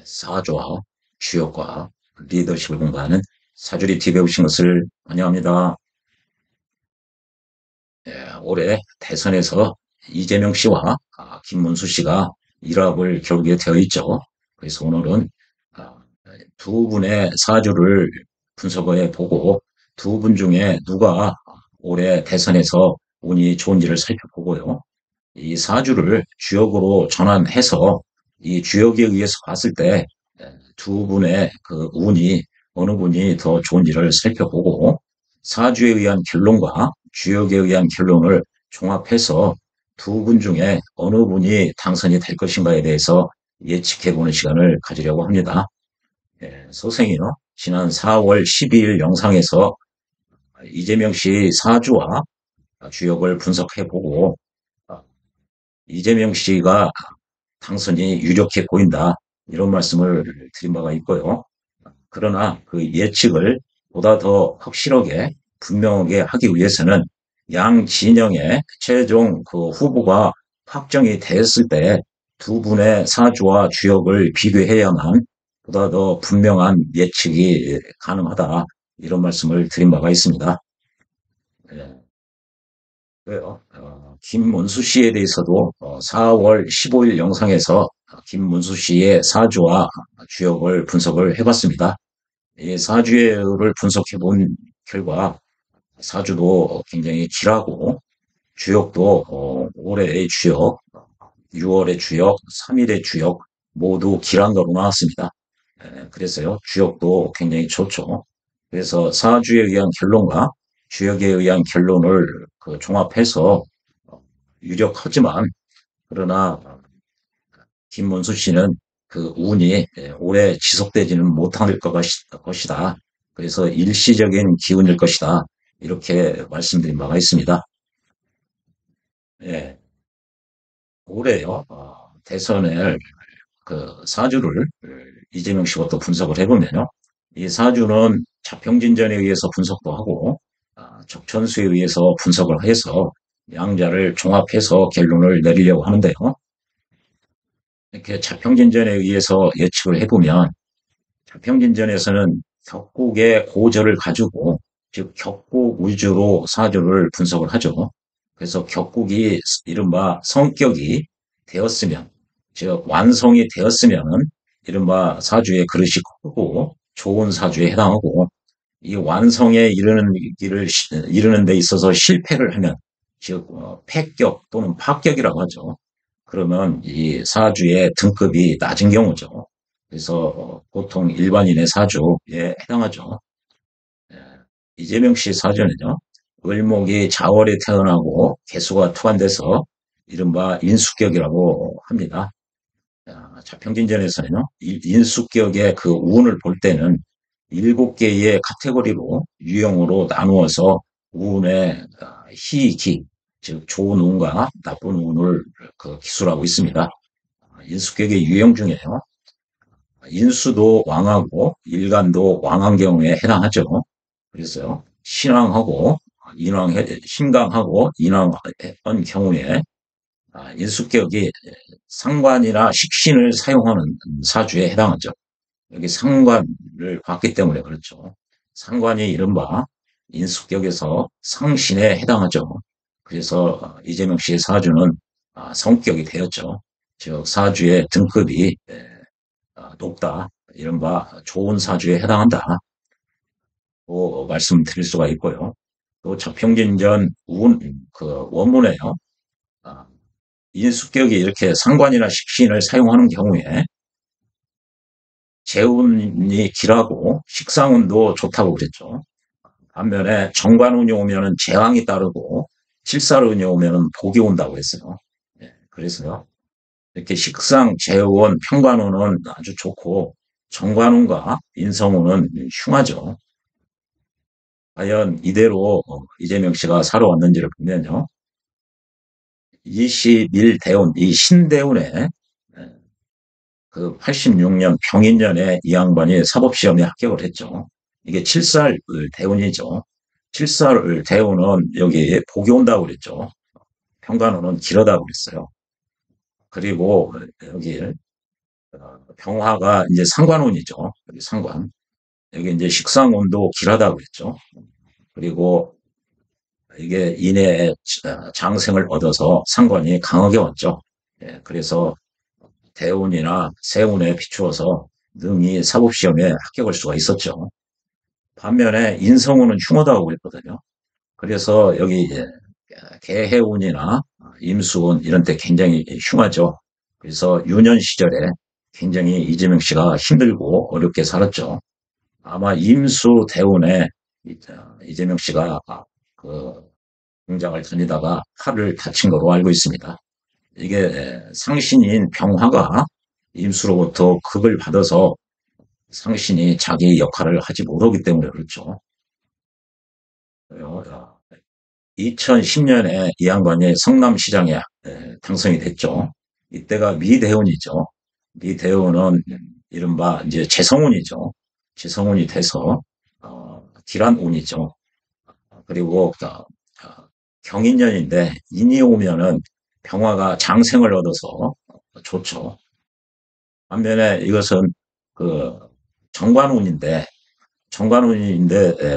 사주와 주역과 리더십을 공부하는 사주리 TV 배우신 것을 환영합니다. 올해 대선에서 이재명 씨와 김문수 씨가 일합을 겨루게 되어 있죠. 그래서 오늘은 아, 두 분의 사주를 분석해 보고 두 분 중에 누가 올해 대선에서 운이 좋은지를 살펴보고요. 이 사주를 주역으로 전환해서 이 주역에 의해서 봤을 때 두 분의 그 운이 어느 분이 더 좋은지를 살펴보고 사주에 의한 결론과 주역에 의한 결론을 종합해서 두 분 중에 어느 분이 당선이 될 것인가에 대해서 예측해보는 시간을 가지려고 합니다. 소생이요. 지난 4월 12일 영상에서 이재명 씨 사주와 주역을 분석해보고 이재명 씨가 당선이 유력해 보인다. 이런 말씀을 드린 바가 있고요. 그러나 그 예측을 보다 더 확실하게 분명하게 하기 위해서는 양 진영의 최종 그 후보가 확정이 되었을 때 두 분의 사주와 주역을 비교해야만 보다 더 분명한 예측이 가능하다. 이런 말씀을 드린 바가 있습니다. 예, 그래요. 김문수 씨에 대해서도 4월 15일 영상에서 김문수 씨의 사주와 주역을 분석을 해봤습니다. 이 사주를 분석해 본 결과 사주도 굉장히 길하고 주역도 올해의 주역, 6월의 주역, 3일의 주역 모두 길한 거로 나왔습니다. 그래서요 주역도 굉장히 좋죠. 그래서 사주에 의한 결론과 주역에 의한 결론을 그 종합해서 유력하지만 그러나 김문수 씨는 그 운이 오래 지속되지는 못할 것이다. 그래서 일시적인 기운일 것이다. 이렇게 말씀드린 바가 있습니다. 예, 올해요. 대선을 그 사주를 이재명 씨가 또 분석을 해보면요. 이 사주는 자평진전에 의해서 분석도 하고 적천수에 의해서 분석을 해서 양자를 종합해서 결론을 내리려고 하는데요. 이렇게 자평진전에 의해서 예측을 해보면 자평진전에서는 격국의 고절을 가지고 즉 격국 위주로 사주를 분석을 하죠. 그래서 격국이 이른바 성격이 되었으면 즉 완성이 되었으면은 이른바 사주의 그릇이 크고 좋은 사주에 해당하고 이 완성에 이르는 데 있어서 실패를 하면 즉 패격 또는 파격이라고 하죠. 그러면 이 사주의 등급이 낮은 경우죠. 그래서 보통 일반인의 사주에 해당하죠. 예, 이재명 씨 사주는요. 을목이 자월에 태어나고 개수가 투관돼서 이른바 인수격이라고 합니다. 자평진전에서는요. 인수격의 그 운을 볼 때는 7개의 카테고리로 유형으로 나누어서 운의 희기, 즉 좋은 운과 나쁜 운을 그 기술하고 있습니다. 인수격의 유형 중에요. 인수도 왕하고 일간도 왕한 경우에 해당하죠. 그래서요. 신강하고 인왕한 경우에 인수격이 상관이나 식신을 사용하는 사주에 해당하죠. 여기 상관을 봤기 때문에 그렇죠. 상관이 이른바 인수격에서 상신에 해당하죠. 그래서 이재명 씨의 사주는 성격이 되었죠. 즉 사주의 등급이 높다. 이른바 좋은 사주에 해당한다. 고 말씀드릴 수가 있고요. 또 저평진전 그 원문에요. 아, 인수격이 이렇게 상관이나 식신을 사용하는 경우에 재운이 길하고 식상운도 좋다고 그랬죠. 반면에 정관운이 오면은 재앙이 따르고 실살운이 오면은 복이 온다고 했어요. 그래서요. 이렇게 식상, 재운, 평관운은 아주 좋고 정관운과 인성운은 흉하죠. 과연 이대로 이재명 씨가 살아왔는지를 보면요. 21대운, 이 신대운에 그 86년 병인년에 이 양반이 사법시험에 합격을 했죠. 이게 7살 대운이죠. 7살 대운은 여기 복이 온다고 그랬죠. 평관운은 길하다고 그랬어요. 그리고 여기 병화가 이제 상관운이죠. 여기 상관. 여기 이제 식상운도 길하다고 그랬죠. 그리고 이게 인해에 장생을 얻어서 상관이 강하게 왔죠. 예, 그래서 대운이나 세운에 비추어서 능히 사법시험에 합격할 수가 있었죠. 반면에 인성운은 흉하다고 그랬거든요. 그래서 여기 이제 개해운이나 임수운 이런 때 굉장히 흉하죠. 그래서 유년 시절에 굉장히 이재명 씨가 힘들고 어렵게 살았죠. 아마 임수 대운에 이재명 씨가 그 공장을 다니다가 팔을 다친 거로 알고 있습니다. 이게 상신인 병화가 임수로부터 극을 받아서 상신이 자기 역할을 하지 못하기 때문에 그렇죠. 2010년에 이 양반이 성남시장에 당선이 됐죠. 이때가 미대운이죠. 미대운은 이른바 이제 재성운이죠. 재성운이 돼서 기란운이죠. 그리고 경인년인데 인이 오면은 병화가 장생을 얻어서 좋죠. 반면에 이것은 그 정관운인데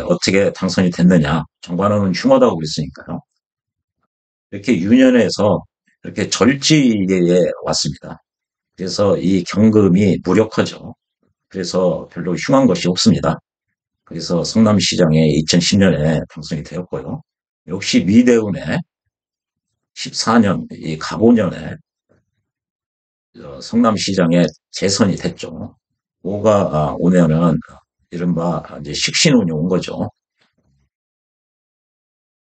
어떻게 당선이 됐느냐? 정관운은 흉하다고 그랬으니까요. 이렇게 유년해서 이렇게 절지에 왔습니다. 그래서 이 경금이 무력하죠. 그래서 별로 흉한 것이 없습니다. 그래서 성남시장에 2010년에 당선이 되었고요. 역시 미대운에 14년, 이 갑오년에 성남시장에 재선이 됐죠. 오가 오면은 이른바 이제 식신운이 온 거죠.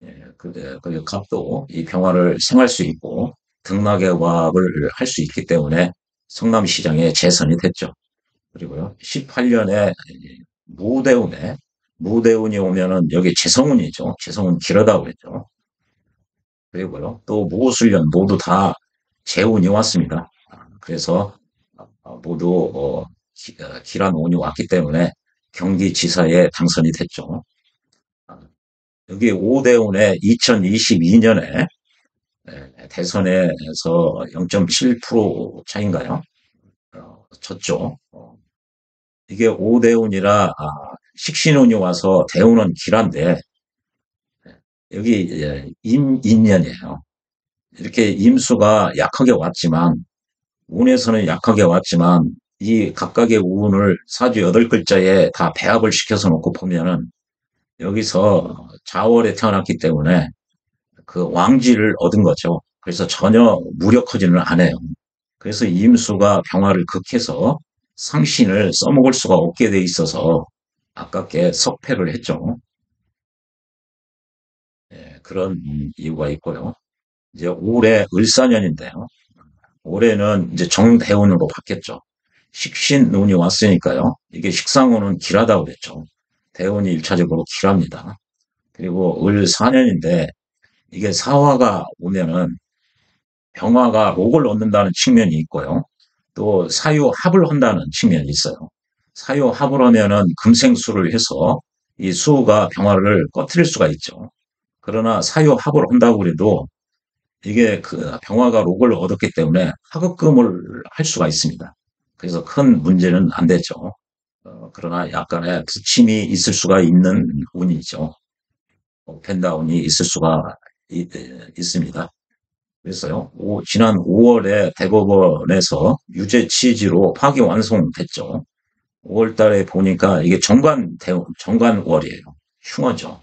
예, 그 갑도 이 병화를 생할 수 있고 등락의 와을 할 수 있기 때문에 성남시장에 재선이 됐죠. 그리고요, 18년에 무대운에 무대운이 오면은 여기 재성운이죠. 재성운 길하다고 했죠. 그리고요, 또 무술년 모두 다 재운이 왔습니다. 그래서 모두 길한 운이 왔기 때문에 경기지사에 당선이 됐죠. 여기 오대운에 2022년에 대선에서 0.7% 차인가요? 졌죠. 이게 오대운이라 식신운이 와서 대운은 길한데 여기 임인년이에요. 이렇게 임수가 약하게 왔지만 운에서는 약하게 왔지만 이 각각의 운을 사주 8글자에 다 배합을 시켜서 놓고 보면은 여기서 자월에 태어났기 때문에 그 왕지를 얻은 거죠. 그래서 전혀 무력하지는 않아요. 그래서 임수가 병화를 극해서 상신을 써먹을 수가 없게 돼 있어서 아깝게 석패를 했죠. 예, 그런 이유가 있고요. 이제 올해 을사년인데요. 올해는 이제 정대운으로 바뀌었죠. 식신운이 왔으니까요. 이게 식상운은 길하다고 그랬죠. 대운이 일차적으로 길합니다. 그리고 을사년인데 이게 사화가 오면은 병화가 록을 얻는다는 측면이 있고요. 또 사유합을 한다는 측면이 있어요. 사유합을 하면은 금생수를 해서 이 수가 병화를 꺼트릴 수가 있죠. 그러나 사유합을 한다고 해도 이게 그 병화가 록을 얻었기 때문에 하급금을 할 수가 있습니다. 그래서 큰 문제는 안 되죠. 그러나 약간의 부침이 있을 수가 있는 운이죠. 펜다운이 있을 수가 있습니다. 그래서요, 지난 5월에 대법원에서 유죄 취지로 파기환송됐죠. 5월 달에 보니까 이게 정관월이에요. 흉하죠.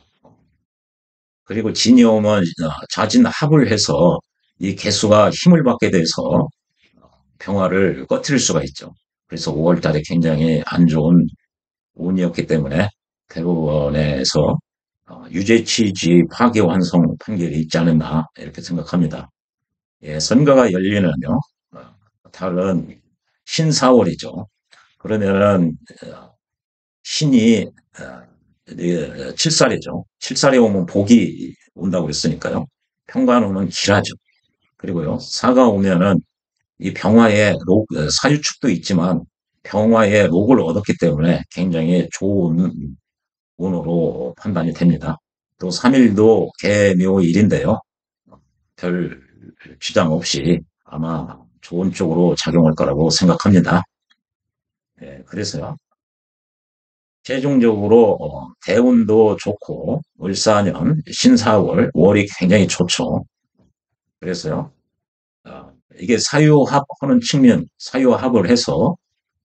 그리고 진이오면 자진합을 해서 이 개수가 힘을 받게 돼서 평화를 꺼트릴 수가 있죠. 그래서 5월 달에 굉장히 안 좋은 운이었기 때문에 대법원에서 유죄 취지 파기환송 판결이 있지 않았나 이렇게 생각합니다. 예, 선거가 열리면요. 달은 신사월이죠. 그러면은 신이 7살이죠. 7살이 오면 복이 온다고 했으니까요. 평관운은 길하죠. 그리고요. 사가 오면은 이 병화에 사유축도 있지만 병화에 록을 얻었기 때문에 굉장히 좋은 운으로 판단이 됩니다. 또 3일도 개묘일인데요. 별 주장 없이 아마 좋은 쪽으로 작용할 거라고 생각합니다. 그래서요. 최종적으로 대운도 좋고 을사년, 신사월, 월이 굉장히 좋죠. 그래서요. 이게 사유합하는 측면, 사유합을 해서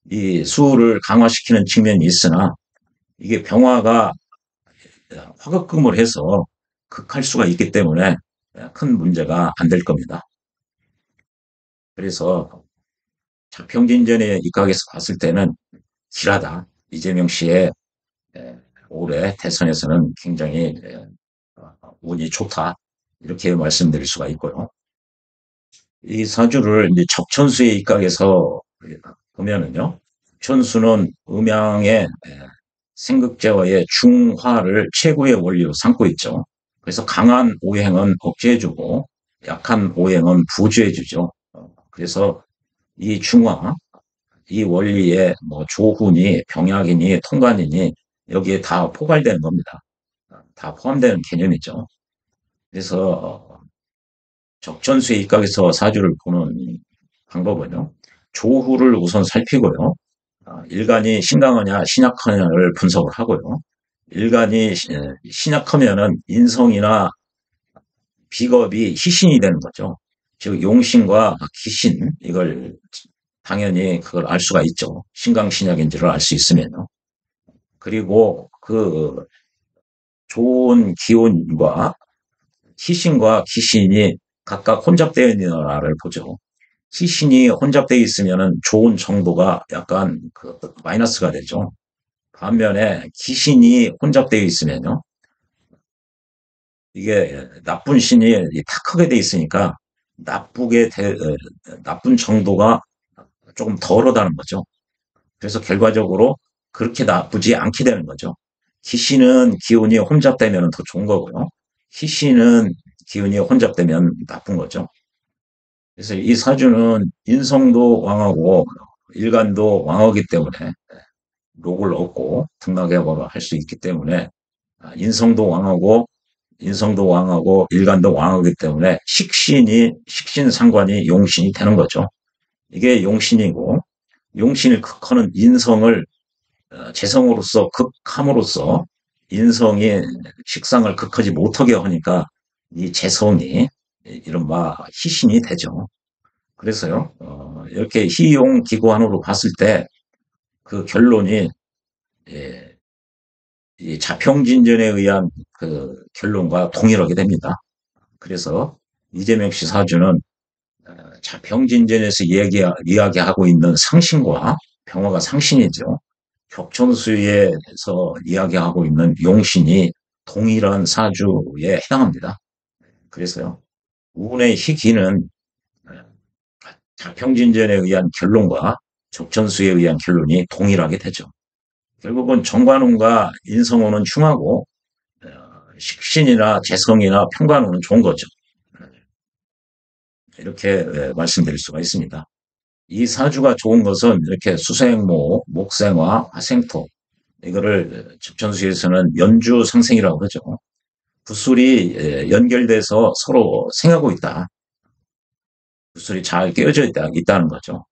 이 수를 강화시키는 측면이 있으나 이게 병화가 화급금을 해서 극할 수가 있기 때문에 큰 문제가 안 될 겁니다. 그래서 자평진전에 입각해서 봤을 때는 길하다. 이재명 씨의 올해 대선에서는 굉장히 운이 좋다. 이렇게 말씀드릴 수가 있고요. 이 사주를 이제 적천수에 입각해서 보면은요. 적천수는 음양의 생극제와의 중화를 최고의 원리로 삼고 있죠. 그래서 강한 오행은 억제해주고 약한 오행은 부주해주죠. 그래서 이 중화, 이 원리에 뭐 조훈이, 병약이니, 통관이니 여기에 다 포괄되는 겁니다. 다 포함되는 개념이죠. 그래서 적천수의 입각에서 사주를 보는 방법은요. 조후를 우선 살피고요. 일간이 신강하냐 신약하냐를 분석을 하고요. 일간이 신약하면은 인성이나 비겁이 희신이 되는 거죠. 즉 용신과 기신 이걸 당연히 그걸 알 수가 있죠. 신강신약인지를 알 수 있으면요. 그리고 그 좋은 기운과 희신과 기신이 각각 혼잡되어 있느냐를 보죠. 희신이 혼잡되어 있으면은 좋은 정도가 약간 그 마이너스가 되죠. 반면에 기신이 혼잡되어 있으면요. 이게 나쁜 신이 다 크게 돼 있으니까 나쁜 정도가 조금 덜하다는 거죠. 그래서 결과적으로 그렇게 나쁘지 않게 되는 거죠. 기신은 기운이 혼잡되면 더 좋은 거고요. 희신은 기운이 혼잡되면 나쁜 거죠. 그래서 이 사주는 인성도 왕하고 일간도 왕하기 때문에 록을 얻고 등락해보로 할 수 있기 때문에 인성도 왕하고 인성도 왕하고 일간도 왕하기 때문에 식신 상관이 용신이 되는 거죠. 이게 용신이고 용신을 극하는 인성을 재성으로서 극함으로써 인성이 식상을 극하지 못하게 하니까 이 재성이 이른바 희신이 되죠. 그래서요, 이렇게 희용기구안으로 봤을 때 그 결론이 예, 이 자평진전에 의한 그 결론과 동일하게 됩니다. 그래서 이재명 씨 사주는 자평진전에서 이야기하고 있는 상신과 병화가 상신이죠. 격천수에서 이야기하고 있는 용신이 동일한 사주에 해당합니다. 그래서요, 운의 희기는 자평진전에 의한 결론과 적천수에 의한 결론이 동일하게 되죠. 결국은 정관운과 인성운은 흉하고 식신이나 재성이나 평관운은 좋은 거죠. 이렇게 말씀드릴 수가 있습니다. 이 사주가 좋은 것은 이렇게 수생모, 목생화, 화생토 이거를 적천수에서는 연주상생이라고 그러죠. 붓술이 연결돼서 서로 생하고 있다. 붓술이 잘 깨어져 있다는 거죠.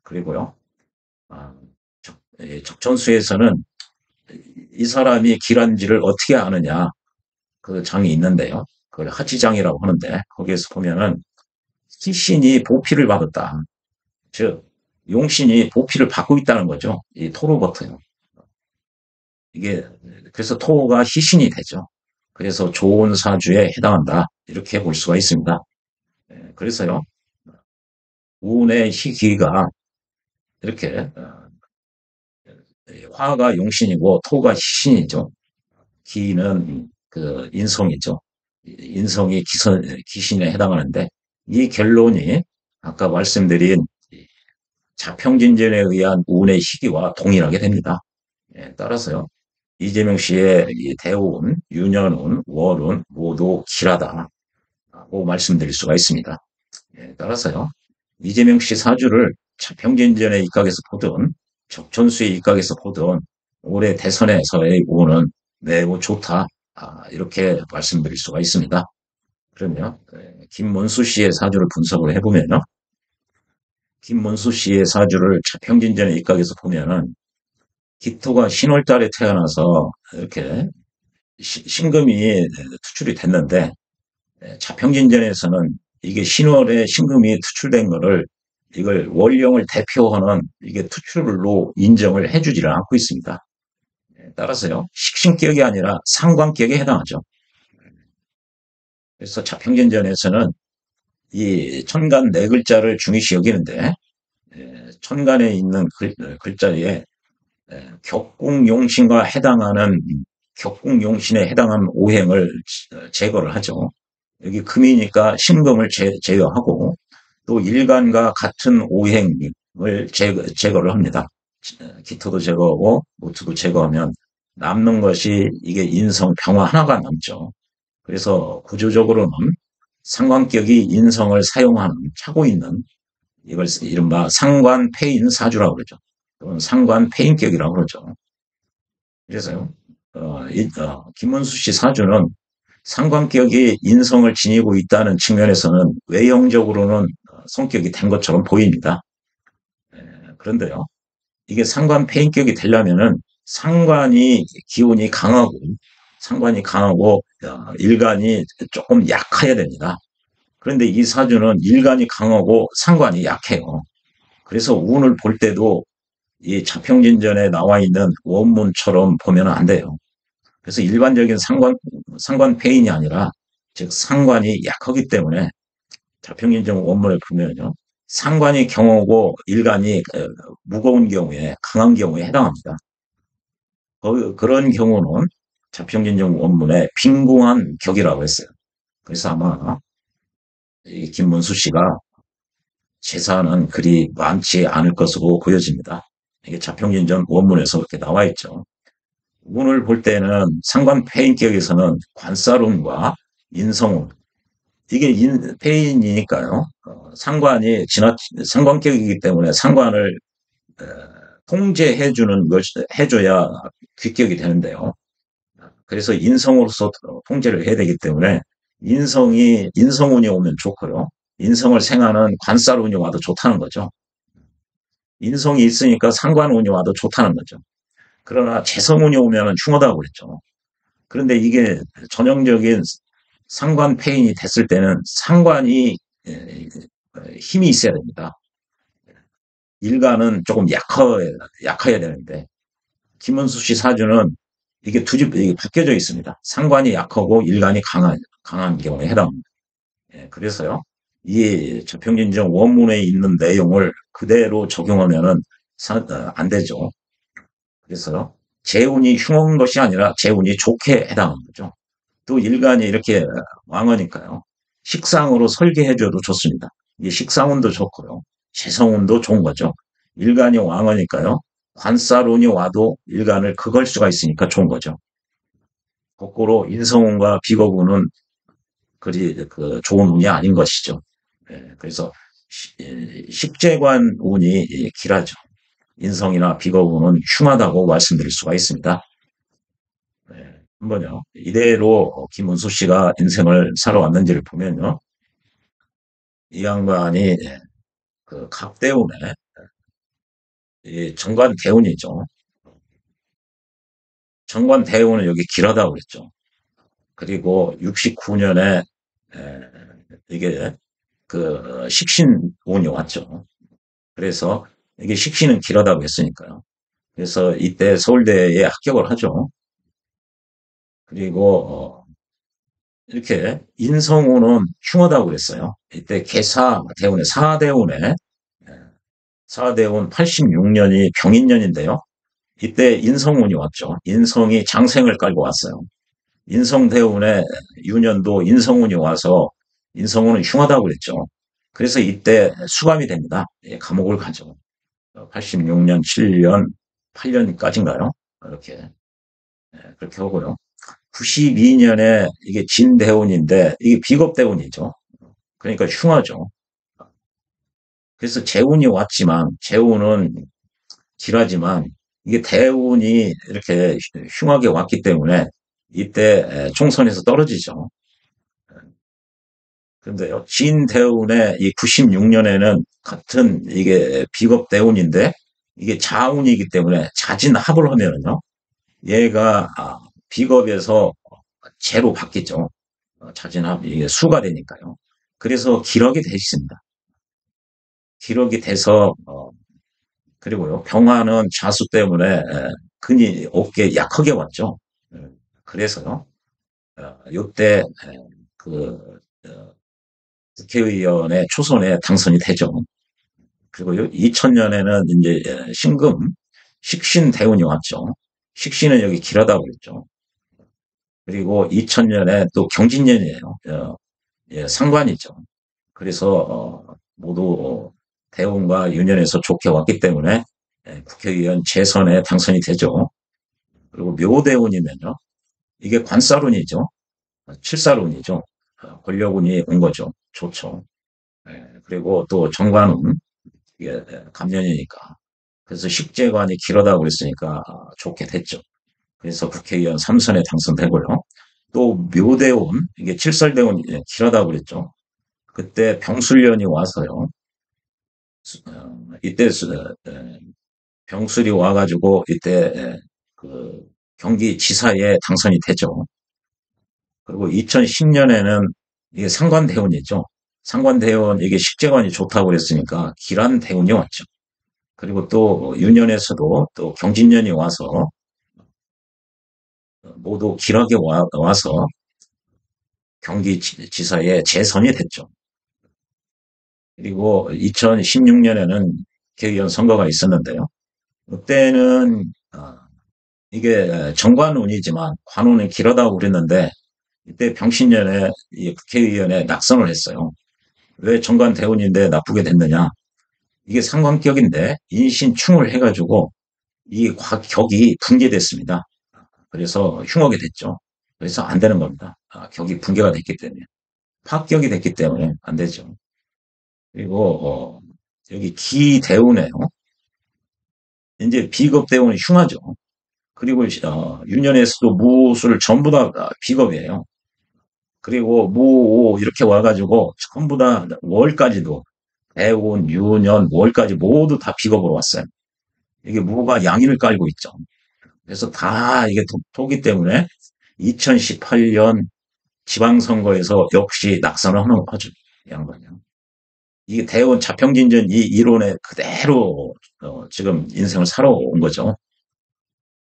그리고요. 아, 적천수에서는 이 사람이 길한지를 어떻게 아느냐 그 장이 있는데요. 그걸 하지장이라고 하는데 거기에서 보면은 희신이 보필을 받았다. 즉 용신이 보필을 받고 있다는 거죠. 이 토로버터요. 이게 그래서 토가 희신이 되죠. 그래서 좋은 사주에 해당한다. 이렇게 볼 수가 있습니다. 그래서요. 운의 희기가 이렇게 화가 용신이고 토가 희신이죠. 기는 그 인성이죠. 인성이 기신에 해당하는데 이 결론이 아까 말씀드린 자평진전에 의한 운의 시기와 동일하게 됩니다. 따라서요. 이재명 씨의 대운, 유년운, 월운 모두 길하다고 말씀드릴 수가 있습니다. 따라서요. 이재명 씨 사주를 자평진전에 입각해서 보든 적천수에 입각해서 보든 올해 대선에서의 운은 매우 좋다. 이렇게 말씀드릴 수가 있습니다. 그러면 김문수 씨의 사주를 분석을 해보면요. 김문수 씨의 사주를 자평진전에 입각해서 보면은 기토가 신월달에 태어나서 이렇게 신금이 투출이 됐는데 자평진전에서는 이게 신월에 신금이 투출된 거를 이걸 월령을 대표하는 이게 투출로 인정을 해주지를 않고 있습니다. 따라서요, 식신격이 아니라 상관격에 해당하죠. 그래서 자평진전에서는 이 천간 네 글자를 중요시 여기는데 천간에 있는 글자에 격궁용신과 해당하는 격궁용신에 해당하는 오행을 제거를 하죠. 여기 금이니까 신금을 제어하고 또 일간과 같은 오행을 제거를 합니다. 기토도 제거하고 모투도 제거하면 남는 것이 이게 인성 병화 하나가 남죠. 그래서 구조적으로는 상관격이 인성을 사용하는 차고 있는 이걸 이른바 상관폐인 사주라고 그러죠. 또는 상관폐인격이라고 그러죠. 그래서요, 김문수 씨 사주는 상관격이 인성을 지니고 있다는 측면에서는 외형적으로는 성격이 된 것처럼 보입니다. 그런데요, 이게 상관폐인격이 되려면은 상관이 강하고 일간이 조금 약해야 됩니다. 그런데 이 사주는 일간이 강하고 상관이 약해요. 그래서 운을 볼 때도 이 자평진전에 나와 있는 원문처럼 보면 안 돼요. 그래서 일반적인 상관폐인이 아니라 즉 상관이 약하기 때문에 자평진전 원문을 보면요. 상관이 경하고 일간이 무거운 경우에 강한 경우에 해당합니다. 그런 경우는 자평진전 원문에 빈궁한 격이라고 했어요. 그래서 아마 이 김문수 씨가 재산은 그리 많지 않을 것으로 보여집니다. 이게 자평진전 원문에서 그렇게 나와 있죠. 운을 볼 때는 상관폐인격에서는 관살운과 인성운, 이게 폐인이니까요. 상관격이기 때문에 상관을 통제해주는 해줘야 귀격이 되는데요. 그래서 인성으로서 통제를 해야 되기 때문에 인성운이 오면 좋고요. 인성을 생하는 관살운이 와도 좋다는 거죠. 인성이 있으니까 상관운이 와도 좋다는 거죠. 그러나 재성운이 오면 흉하다고 그랬죠. 그런데 이게 전형적인 상관폐인이 됐을 때는 상관이 힘이 있어야 됩니다. 일간은 조금 약해야 되는데 김은수 씨 사주는 이게 바뀌어져 있습니다. 상관이 약하고 일간이 강한 경우에 해당합니다. 그래서요, 이 저평진정 원문에 있는 내용을 그대로 적용하면은 안 되죠. 그래서 재운이 흉한 것이 아니라 재운이 좋게 해당하는 거죠. 또 일간이 이렇게 왕하니까요. 식상으로 설계해줘도 좋습니다. 이게 식상운도 좋고요. 재성운도 좋은 거죠. 일간이 왕하니까요. 관살운이 와도 일간을 극할 수가 있으니까 좋은 거죠. 거꾸로 인성운과 비겁운은 그리 좋은 운이 아닌 것이죠. 그래서 식재관 운이 길하죠. 인성이나 비겁운은 흉하다고 말씀드릴 수가 있습니다. 한번요. 이대로 김은수 씨가 인생을 살아왔는지를 보면요. 이 양반이 그 갑대운에 정관대운이죠. 정관대운은 여기 길하다고 그랬죠. 그리고 69년에 이게 그 식신운이 왔죠. 그래서 이게 식신은 길하다고 했으니까요. 그래서 이때 서울대에 합격을 하죠. 그리고 이렇게 인성우는 흉하다고 그랬어요. 이때 개사대운에 사대운 86년이 병인년인데요. 이때 인성운이 왔죠. 인성이 장생을 깔고 왔어요. 인성대운에 유년도 인성운이 와서 인성운은 흉하다고 그랬죠. 그래서 이때 수감이 됩니다. 감옥을 가죠. 86년, 7년, 8년까지인가요? 이렇게 그렇게 하고요. 92년에 이게 진대운인데 이게 비겁대운이죠. 그러니까 흉하죠. 그래서 재운이 왔지만 재운은 길하지만 이게 대운이 이렇게 흉하게 왔기 때문에 이때 총선에서 떨어지죠. 그런데요, 진대운의 이 96년에는 같은 이게 비겁 대운인데 이게 자운이기 때문에 자진합을 하면은요, 얘가 비겁에서 재로 바뀌죠. 자진합 이게 수가 되니까요. 그래서 기럭이 돼 있습니다. 기럭이 돼서 그리고요, 병화는 자수 때문에 근이 어깨에 약하게 왔죠. 예, 그래서요, 요때 그 어, 국회의원의 초선에 당선이 되죠. 그리고 2000년에는 이제 신금 식신 대운이 왔죠. 식신은 여기 길하다고 그랬죠. 그리고 2000년에 또 경진년이에요. 예, 상관이죠. 그래서 모두 대운과 유년에서 좋게 왔기 때문에 국회의원 재선에 당선이 되죠. 그리고 묘대운이면요. 이게 관살운이죠. 칠살운이죠. 권력운이 온 거죠. 좋죠. 예, 그리고 또 정관운, 이게 감년이니까. 그래서 식재관이 길하다고 그랬으니까 좋게 됐죠. 그래서 국회의원 3선에 당선되고요. 또 묘대운, 이게 칠살대운이 길하다고 그랬죠. 그때 병술련이 와서요. 이때 병술이 와가지고 이때 그 경기지사에 당선이 되죠. 그리고 2010년에는 이게 상관대운이죠. 상관대운 이게 식재관이 좋다고 그랬으니까 기란대운이 왔죠. 그리고 또 유년에서도 또 경진년이 와서 모두 길하게 와서 경기지사에 재선이 됐죠. 그리고 2016년에는 개의원 선거가 있었는데요. 그때는 이게 정관운이지만 관운이 길하다고 그랬는데 이때 병신년에 이 국회의원에 낙선을 했어요. 왜 정관대운인데 나쁘게 됐느냐? 이게 상관격인데 인신충을 해가지고 이 격이 붕괴됐습니다. 그래서 흉하게 됐죠. 그래서 안 되는 겁니다. 격이 붕괴가 됐기 때문에. 파격이 됐기 때문에 안 되죠. 그리고 여기 기대운에요. 이제 비겁대운이 흉하죠. 그리고 유년에서도 무술 전부 다 비겁이에요. 그리고 무 이렇게 와가지고 전부 다 월까지도 대운, 유년, 월까지 모두 다 비겁으로 왔어요. 이게 무가 양인을 깔고 있죠. 그래서 다 이게 토기 때문에 2018년 지방선거에서 역시 낙선을 하는 거죠. 양반이요. 이게 대원 자평진전 이 이론에 그대로 지금 인생을 살아온 거죠.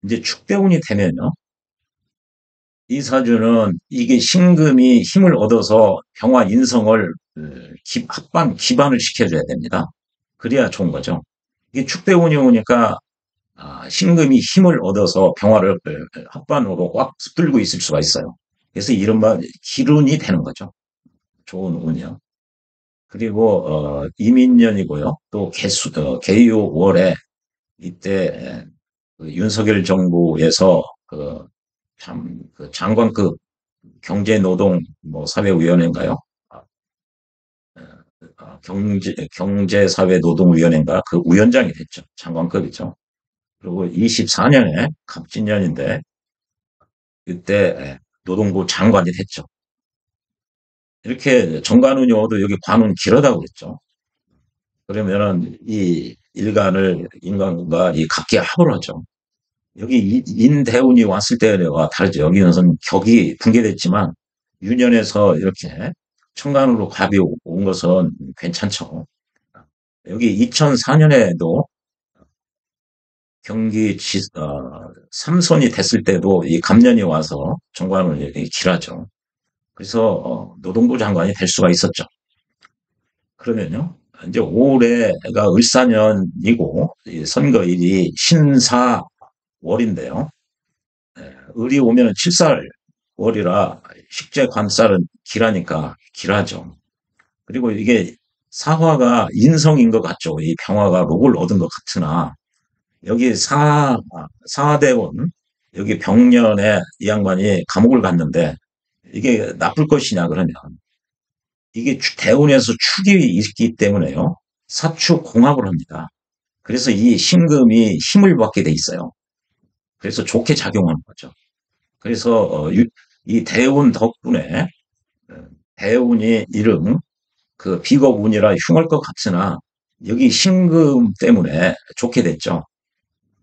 이제 축대운이 되면요. 이 사주는 이게 신금이 힘을 얻어서 병화 인성을 기반을 시켜줘야 됩니다. 그래야 좋은 거죠. 이게 축대운이 오니까 신금이 힘을 얻어서 병화를 합반으로 꽉 붙들고 있을 수가 있어요. 그래서 이른바 기운이 되는 거죠. 좋은 운이요. 그리고 이민년이고요. 또 개유 월에 이때 그 윤석열 정부에서 그 장관급 경제노동 뭐 사회위원회인가요? 경제사회노동위원회인가? 그 위원장이 됐죠. 장관급이죠. 그리고 24년에 갑진년인데 그때 노동부 장관이 됐죠. 이렇게 정관운이어도 여기 관운 길하다고 그랬죠. 그러면은 이 인간과 이 각기 합을 하죠. 여기 인대운이 왔을 때와 다르죠. 여기는 격이 붕괴됐지만 유년에서 이렇게 천간으로 갑이 온 것은 괜찮죠. 여기 2004년에도 삼선이 됐을 때도 이 갑년이 와서 정관을 길하죠. 그래서 노동부 장관이 될 수가 있었죠. 그러면요. 이제 올해가 을사년이고 선거일이 신사월인데요. 을이 오면 칠살월이라 식재 관살은 길하니까 길하죠. 그리고 이게 사화가 인성인 것 같죠. 이 병화가禄을 얻은 것 같으나 여기 사대원 여기 병년에 이 양반이 감옥을 갔는데 이게 나쁠 것이냐 그러면 이게 대운에서 축이 있기 때문에요. 사축 공합을 합니다. 그래서 이 신금이 힘을 받게 돼 있어요. 그래서 좋게 작용하는 거죠. 그래서 이 대운 덕분에 대운이 이름, 그 비겁운이라 흉할 것 같으나 여기 신금 때문에 좋게 됐죠.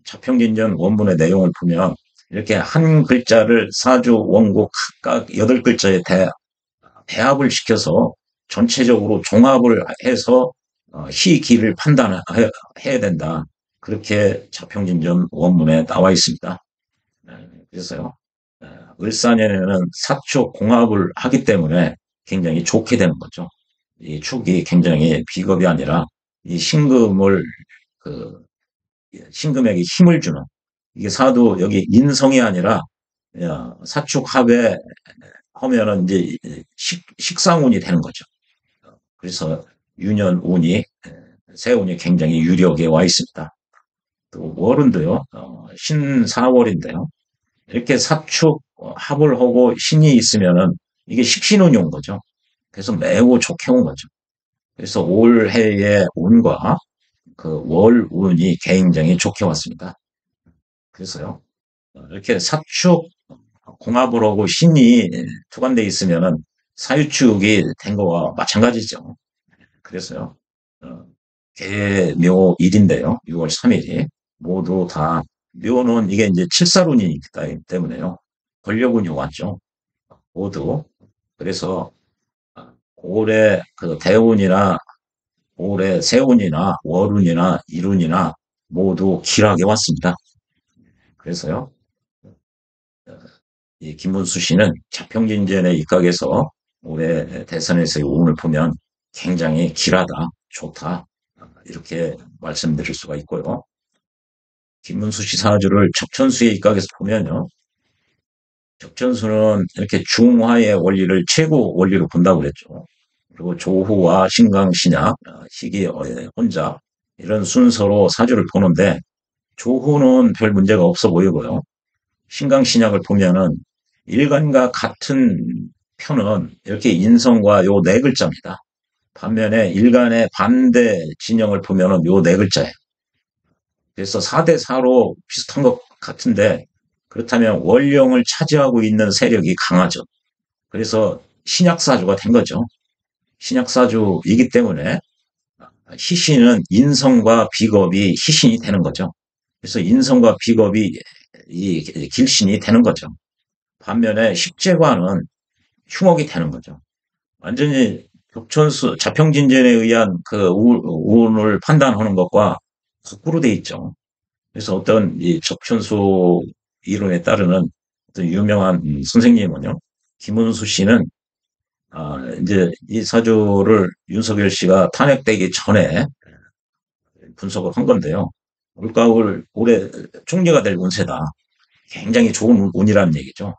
자평진전 원문의 내용을 보면 이렇게 한 글자를 사주, 원국 각각 8글자에 배합을 시켜서 전체적으로 종합을 해서 희기를 판단해야 된다. 그렇게 자평진전 원문에 나와 있습니다. 그래서요. 을사년에는 사축 공합을 하기 때문에 굉장히 좋게 되는 거죠. 이 축이 굉장히 비겁이 아니라 이 신금을 그 신금에게 힘을 주는 이게 사도 여기 인성이 아니라 사축합에 하면은 이제 식상운이 되는 거죠. 그래서 유년운이 세운이 굉장히 유력에 와 있습니다. 또 월운도요. 신사월인데요. 이렇게 사축 합을 하고 신이 있으면은 이게 식신운이 온 거죠. 그래서 매우 좋게 온 거죠. 그래서 올해의 운과 그 월운이 굉장히 좋게 왔습니다. 그래서요. 이렇게 사축 공합을 하고 신이 투관돼 있으면은 사유축이 된 거와 마찬가지죠. 그래서요. 어, 개묘일인데요. 6월 3일이 모두 다 묘는 이게 이제 칠살운이기 때문에요. 권력운이 왔죠. 모두. 그래서 올해 그 대운이나 올해 세운이나 월운이나 일운이나 모두 길하게 왔습니다. 그래서요. 이 김문수 씨는 자평진전에 입각해서 올해 대선에서의 운을 보면 굉장히 길하다, 좋다 이렇게 말씀드릴 수가 있고요. 김문수 씨 사주를 적천수에 입각해서 보면요. 적천수는 이렇게 중화의 원리를 최고 원리로 본다고 그랬죠. 그리고 조후와 신강, 신약, 시기, 혼자 이런 순서로 사주를 보는데 조후는 별 문제가 없어 보이고요. 신강, 신약을 보면은 일간과 같은 편은 이렇게 인성과 요 네 글자입니다. 반면에 일간의 반대 진영을 보면은 요 네 글자예요. 그래서 4대 4로 비슷한 것 같은데 그렇다면 원령을 차지하고 있는 세력이 강하죠. 그래서 신약사주가 된 거죠. 신약사주이기 때문에 희신은 인성과 비겁이 희신이 되는 거죠. 그래서 인성과 비겁이 이 길신이 되는 거죠. 반면에 십재관은 흉옥이 되는 거죠. 완전히 격천수 자평진전에 의한 그 운을 판단하는 것과 거꾸로 돼 있죠. 그래서 어떤 이 적천수 이론에 따르는 어떤 유명한 선생님은요, 김은수 씨는 이제 이 사주를 윤석열 씨가 탄핵되기 전에 분석을 한 건데요. 올가을 올해 총리가 될 운세다. 굉장히 좋은 운이라는 얘기죠.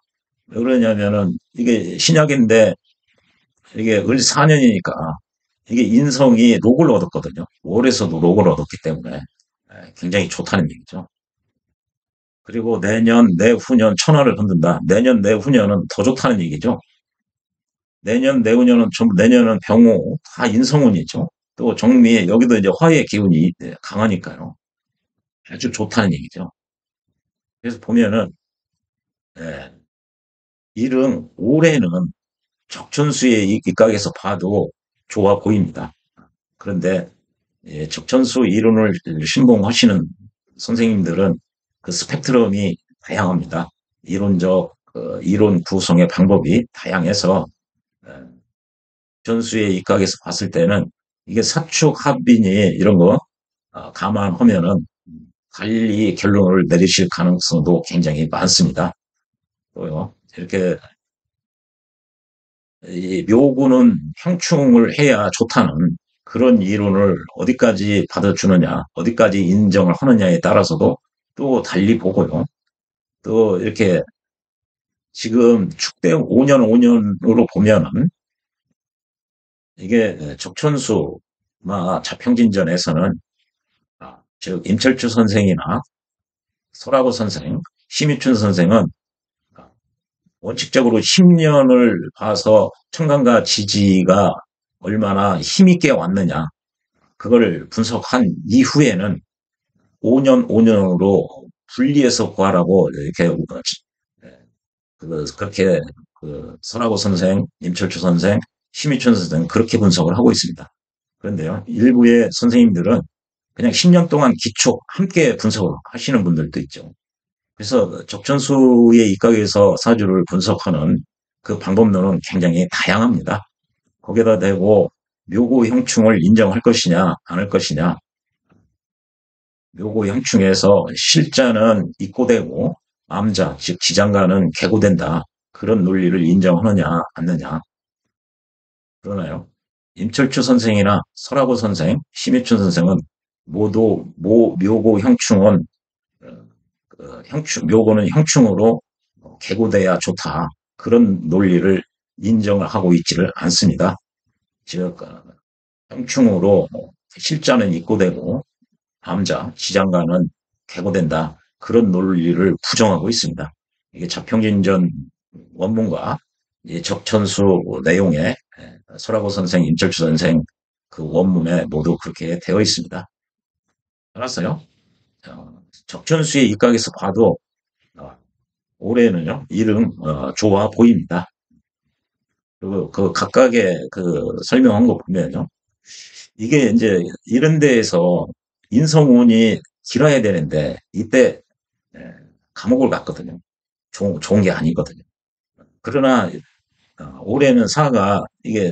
왜 그러냐면은 이게 신약인데 이게 을 4년이니까 이게 인성이 록을 얻었거든요. 월에서도 록을 얻었기 때문에 굉장히 좋다는 얘기죠. 그리고 내년, 내후년 천하를 흔든다. 내년, 내후년은 더 좋다는 얘기죠. 내년, 내후년은 전부 내년은 병호, 다 인성운이죠. 또 정미, 여기도 이제 화의 기운이 강하니까요. 아주 좋다는 얘기죠. 그래서 보면은, 예, 일은 올해는 적천수의 입각에서 봐도 좋아 보입니다. 그런데 적천수 이론을 신봉하시는 선생님들은 그 스펙트럼이 다양합니다. 이론적 이론 구성의 방법이 다양해서 전수에 입각해서 봤을 때는 이게 사축 합빈이 이런 거 감안하면은 달리 결론을 내리실 가능성도 굉장히 많습니다. 또요 이렇게 이 묘구는 형충을 해야 좋다는 그런 이론을 어디까지 받아주느냐, 어디까지 인정을 하느냐에 따라서도 또 달리 보고요. 또 이렇게 지금 축대 5년 5년으로 보면은 이게 적천수나 자평진전에서는 즉 임철주 선생이나 설하고 선생, 심희춘 선생은 원칙적으로 10년을 봐서 청강과 지지가 얼마나 힘있게 왔느냐 그걸 분석한 이후에는 5년 5년으로 분리해서 구하라고 이렇게 그렇게 설하고 선생, 임철주 선생, 심의촌 선생은 그렇게 분석을 하고 있습니다. 그런데요, 일부의 선생님들은 그냥 10년 동안 기초 함께 분석을 하시는 분들도 있죠. 그래서 적천수의 입각에서 사주를 분석하는 그 방법론은 굉장히 다양합니다. 거기다 대고 묘고 형충을 인정할 것이냐, 안 할 것이냐. 묘고 형충에서 실자는 입고되고 암자, 즉 지장가는 개고된다. 그런 논리를 인정하느냐, 않느냐. 그러나요? 임철주 선생이나 설하고 선생, 심혜춘 선생은 모두 묘고 형충은 묘고는 형충으로 개고돼야 좋다. 그런 논리를 인정을 하고 있지를 않습니다. 즉 형충으로 실자는 입고되고 암자, 지장가는 개고된다. 그런 논리를 부정하고 있습니다. 이게 자평진전 원문과 적천수 내용에 설하고 선생, 임철주 선생 그 원문에 모두 그렇게 되어 있습니다. 알았어요? 적천수의 입각에서 봐도 올해는요 이름 좋아 보입니다. 그리고 그 각각의 그 설명한 거 보면요 이게 이제 이런 데에서 인성운이 길어야 되는데 이때 예, 감옥을 갔거든요. 좋은 게 아니거든요. 그러나 올해는 사가 이게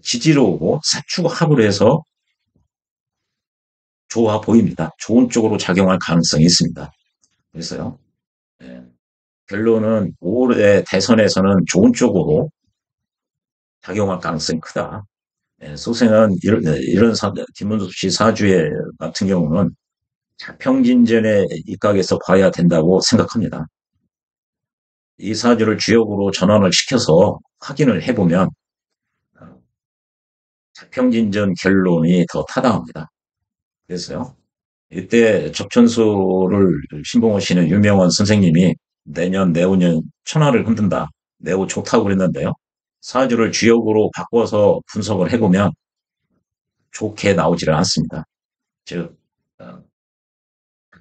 지지로 오고 사축 합을 해서 좋아 보입니다. 좋은 쪽으로 작용할 가능성이 있습니다. 그래서요. 예, 결론은 올해 대선에서는 좋은 쪽으로 작용할 가능성이 크다. 예, 소생은 이런 김문수 씨 사주의 같은 경우는 자평진전에 입각해서 봐야 된다고 생각합니다. 이 사주를 주역으로 전환을 시켜서 확인을 해보면 자평진전 결론이 더 타당합니다. 그래서요. 이때 적천수를 신봉하시는 유명한 선생님이 내년 내후년 천하를 흔든다. 매우 좋다고 그랬는데요. 사주를 주역으로 바꿔서 분석을 해보면 좋게 나오지를 않습니다. 즉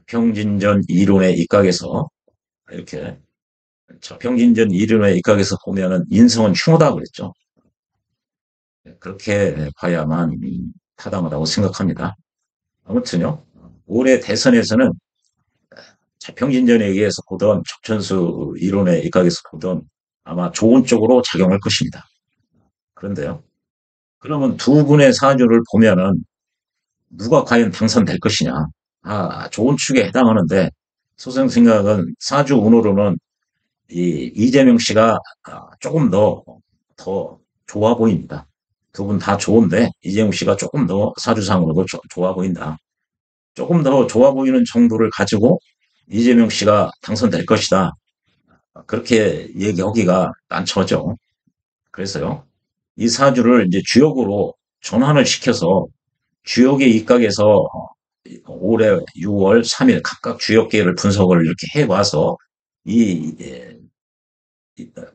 평진전 이론에 입각해서 이렇게 저평진전 이론에 입각해서 보면은 인성은 흉하다 그랬죠. 그렇게 봐야만 타당하다고 생각합니다. 아무튼요. 올해 대선에서는 자평진전에 의해서 보던 적천수 이론에 입각해서 보던 아마 좋은 쪽으로 작용할 것입니다. 그런데요. 그러면 두 분의 사주를 보면은 누가 과연 당선될 것이냐. 좋은 축에 해당하는데 소생 생각은 사주 운으로는 이재명 씨가 조금 더 좋아 보입니다. 두 분 다 좋은데 이재명 씨가 조금 더 사주상으로도 좋아 보인다. 조금 더 좋아 보이는 정도를 가지고 이재명 씨가 당선될 것이다. 그렇게 얘기하기가 난처하죠. 그래서요. 이 사주를 이제 주역으로 전환을 시켜서 주역의 입각에서 올해 6월 3일 각각 주역계를 분석을 이렇게 해봐서 이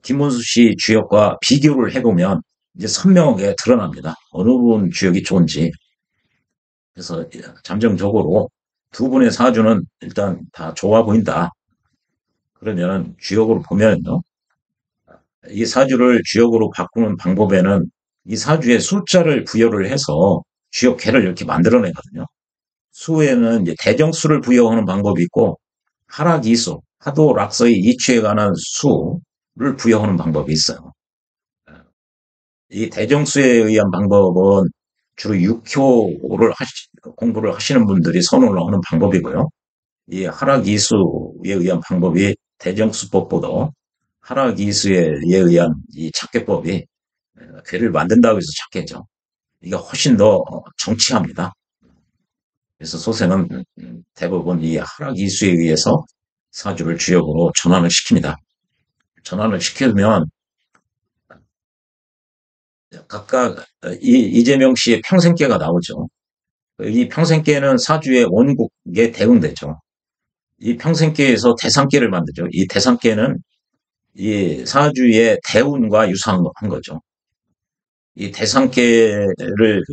김문수 씨 주역과 비교를 해보면 이제 선명하게 드러납니다. 어느 분 주역이 좋은지. 그래서 잠정적으로 두 분의 사주는 일단 다 좋아 보인다. 그러면 주역으로 보면요. 이 사주를 주역으로 바꾸는 방법에는 이 사주에 숫자를 부여를 해서 주역계를 이렇게 만들어내거든요. 수에는 이제 대정수를 부여하는 방법이 있고 하락이수, 하도 락서의 이치에 관한 수를 부여하는 방법이 있어요. 이 대정수에 의한 방법은 주로 육효를 공부를 하시는 분들이 선호를 하는 방법이고요. 이 하락이수에 의한 방법이 대정수법보다 하락이수에 의한 이 찾개법이 괴를 만든다고 해서 찾겠죠. 이게 훨씬 더 정치합니다. 그래서 소생은 대부분 이 하락이수에 의해서 사주를 주역으로 전환을 시킵니다. 전환을 시키면 각각 이재명 씨의 평생계가 나오죠. 이 평생계는 사주의 원국에 대응되죠. 이 평생계에서 대상계를 만들죠. 이 대상계는 이 사주의 대운과 유사한 거죠. 이 대상계를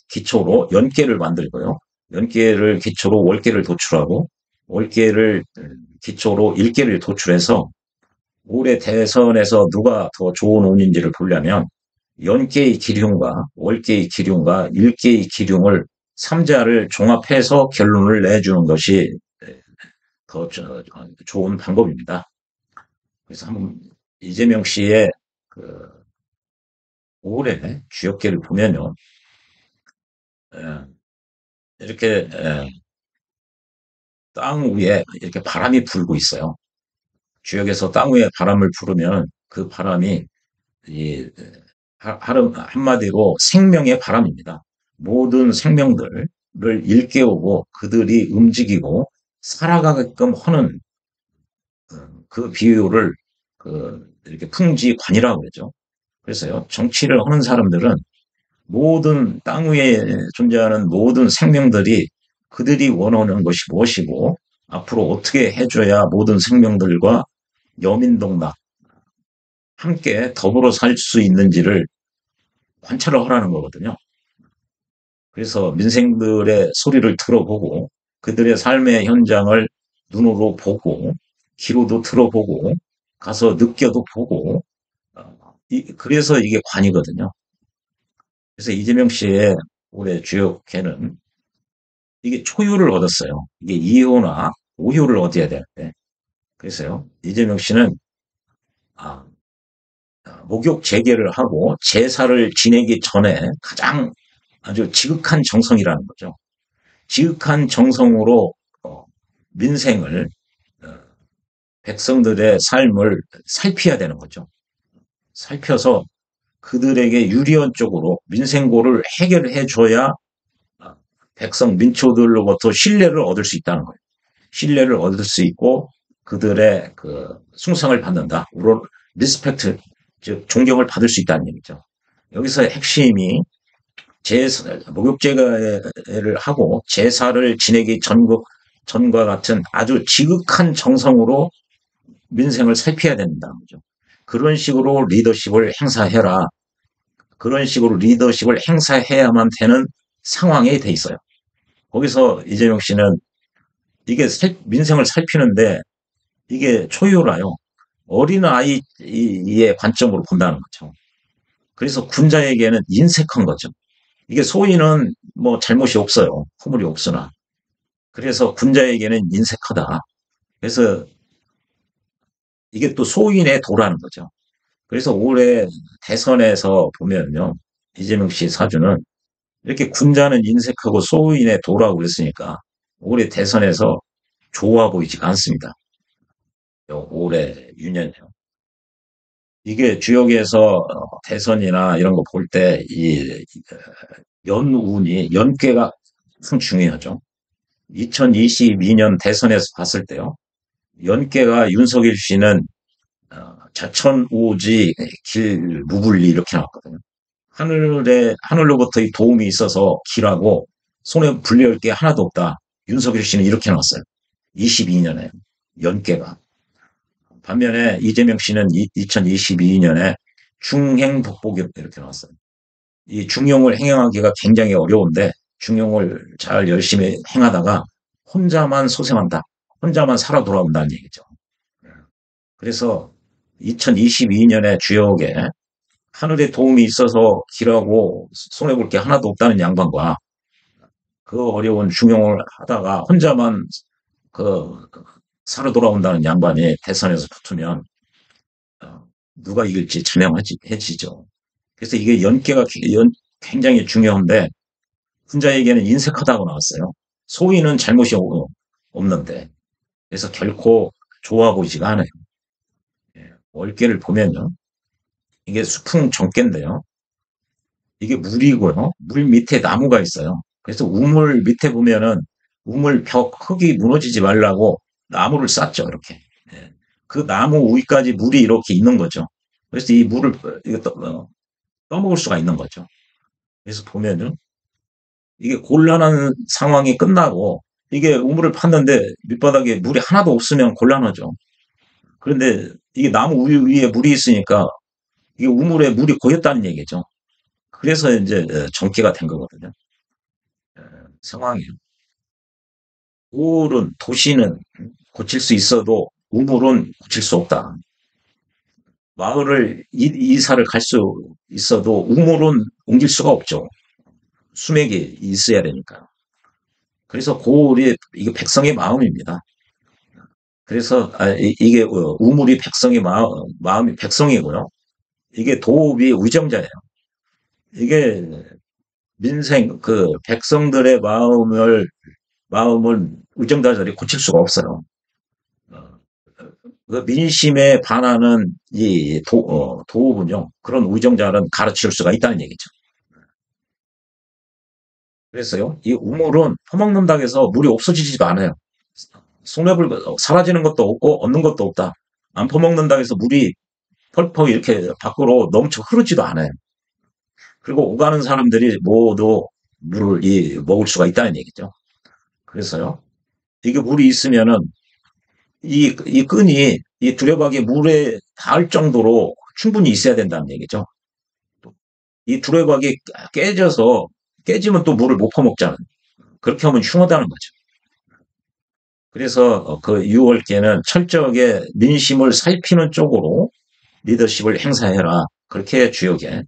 기초로 연계를 만들고요. 연계를 기초로 월계를 도출하고 월계를 기초로 일계를 도출해서 올해 대선에서 누가 더 좋은 운인지를 보려면 연계의 기륭과 월계의 기륭과 일계의 기륭을 삼자를 종합해서 결론을 내주는 것이 더 좋은 방법입니다. 그래서 한번 이재명 씨의 그 올해 주역계를 보면요, 에, 이렇게 땅 위에 이렇게 바람이 불고 있어요. 주역에서 땅 위에 바람을 부르면 그 바람이 이 한마디로 생명의 바람입니다. 모든 생명들을 일깨우고 그들이 움직이고 살아가게끔 하는 그 비유를 이렇게 풍지관이라고 그러죠. 그래서요, 정치를 하는 사람들은 모든 땅 위에 존재하는 모든 생명들이 그들이 원하는 것이 무엇이고 앞으로 어떻게 해줘야 모든 생명들과 여민동락 함께 더불어 살 수 있는지를 관찰을 하라는 거거든요. 그래서 민생들의 소리를 들어보고 그들의 삶의 현장을 눈으로 보고 귀로도 들어보고 가서 느껴도 보고 그래서 이게 관이거든요. 그래서 이재명 씨의 올해 주역회는 이게 초유를 얻었어요. 이게 2호나 5효를 얻어야 되는데 그래서요. 이재명 씨는 아, 목욕 재개를 하고 제사를 지내기 전에 가장 아주 지극한 정성이라는 거죠. 지극한 정성으로 민생을 어, 백성들의 삶을 살펴야 되는 거죠. 살펴서 그들에게 유리한 쪽으로 민생고를 해결해 줘야 백성 민초들로부터 신뢰를 얻을 수 있다는 거예요. 신뢰를 얻을 수 있고 그들의 그 숭상을 받는다. 리스펙트, 즉 존경을 받을 수 있다는 얘기죠. 여기서 핵심이 목욕제를 하고 제사를 지내기 전과 같은 아주 지극한 정성으로 민생을 살펴야 된다는 거죠. 그런 식으로 리더십을 행사해라. 그런 식으로 리더십을 행사해야만 되는 상황에 돼 있어요. 거기서 이재명 씨는 이게 민생을 살피는데 이게 초유라요. 어린아이의 관점으로 본다는 거죠. 그래서 군자에게는 인색한 거죠. 이게 소인은 뭐 잘못이 없어요. 허물이 없으나. 그래서 군자에게는 인색하다. 그래서 이게 또 소인의 도라는 거죠. 그래서 올해 대선에서 보면요. 이재명 씨 사주는 이렇게 군자는 인색하고 소인의 도라고 그랬으니까 올해 대선에서 좋아 보이지가 않습니다. 올해 유년요. 이게 주역에서 대선이나 이런 거 볼 때 이 연운이 연계가 참 중요하죠. 2022년 대선에서 봤을 때요. 연계가 윤석열 씨는 자천우지 길 무불리 이렇게 나왔거든요. 하늘로부터 이 도움이 있어서 길하고 손에 불리할 게 하나도 없다. 윤석열 씨는 이렇게 나왔어요. 22년에 연계가. 반면에 이재명 씨는 2022년에 중행복복이 이렇게 나왔어요. 이 중용을 행하기가 굉장히 어려운데 중용을 잘 열심히 행하다가 혼자만 소생한다. 혼자만 살아 돌아온다는 얘기죠. 그래서 2022년에 주역에 하늘의 도움이 있어서 길하고 손해볼 게 하나도 없다는 양반과 그 어려운 중용을 하다가 혼자만 그 살아 돌아온다는 양반이 대선에서 붙으면 누가 이길지 자명해지죠. 그래서 이게 굉장히 중요한데 혼자에게는 인색하다고 나왔어요. 소위는 잘못이 없는데 그래서 결코 좋아 보이지가 않아요. 월계를 보면요. 이게 수풍 정계인데요. 이게 물이고요. 물 밑에 나무가 있어요. 그래서 우물 밑에 보면은 우물 벽 흙이 무너지지 말라고 나무를 쌌죠. 이렇게. 예. 그 나무 위까지 물이 이렇게 있는 거죠. 그래서 이 물을 떠먹을 수가 있는 거죠. 그래서 보면은 이게 곤란한 상황이 끝나고 이게 우물을 팠는데 밑바닥에 물이 하나도 없으면 곤란하죠. 그런데 이게 나무 위에 물이 있으니까 이게 우물에 물이 고였다는 얘기죠. 그래서 이제 전기가 된 거거든요. 상황이. 우울은 도시는 고칠 수 있어도 우물은 고칠 수 없다. 마을을 이사를 갈 수 있어도 우물은 옮길 수가 없죠. 수맥이 있어야 되니까. 그래서 고을이 이게 백성의 마음입니다. 그래서 이게 우물이 백성의 마음이 백성이고요. 이게 도읍이 의정자예요. 이게 민생 그 백성들의 마음을 의정자들이 고칠 수가 없어요. 어, 그 민심에 반하는 도읍은요 그런 의정자는 가르칠 수가 있다는 얘기죠. 그래서요 이 우물은 퍼먹는다고 해서 물이 없어지지도 않아요. 손해볼 사라지는 것도 없고 얻는 것도 없다. 안 퍼먹는다고 해서 물이 펄펄 이렇게 밖으로 넘쳐 흐르지도 않아요. 그리고 오가는 사람들이 모두 물을 먹을 수가 있다는 얘기죠. 그래서요 이게 물이 있으면은 이 끈이 이 두레박이 물에 닿을 정도로 충분히 있어야 된다는 얘기죠. 이 두레박이 깨지면 또 물을 못 퍼먹잖아요. 그렇게 하면 흉하다는 거죠. 그래서 그 6월께는 철저하게 민심을 살피는 쪽으로 리더십을 행사해라. 그렇게 주역에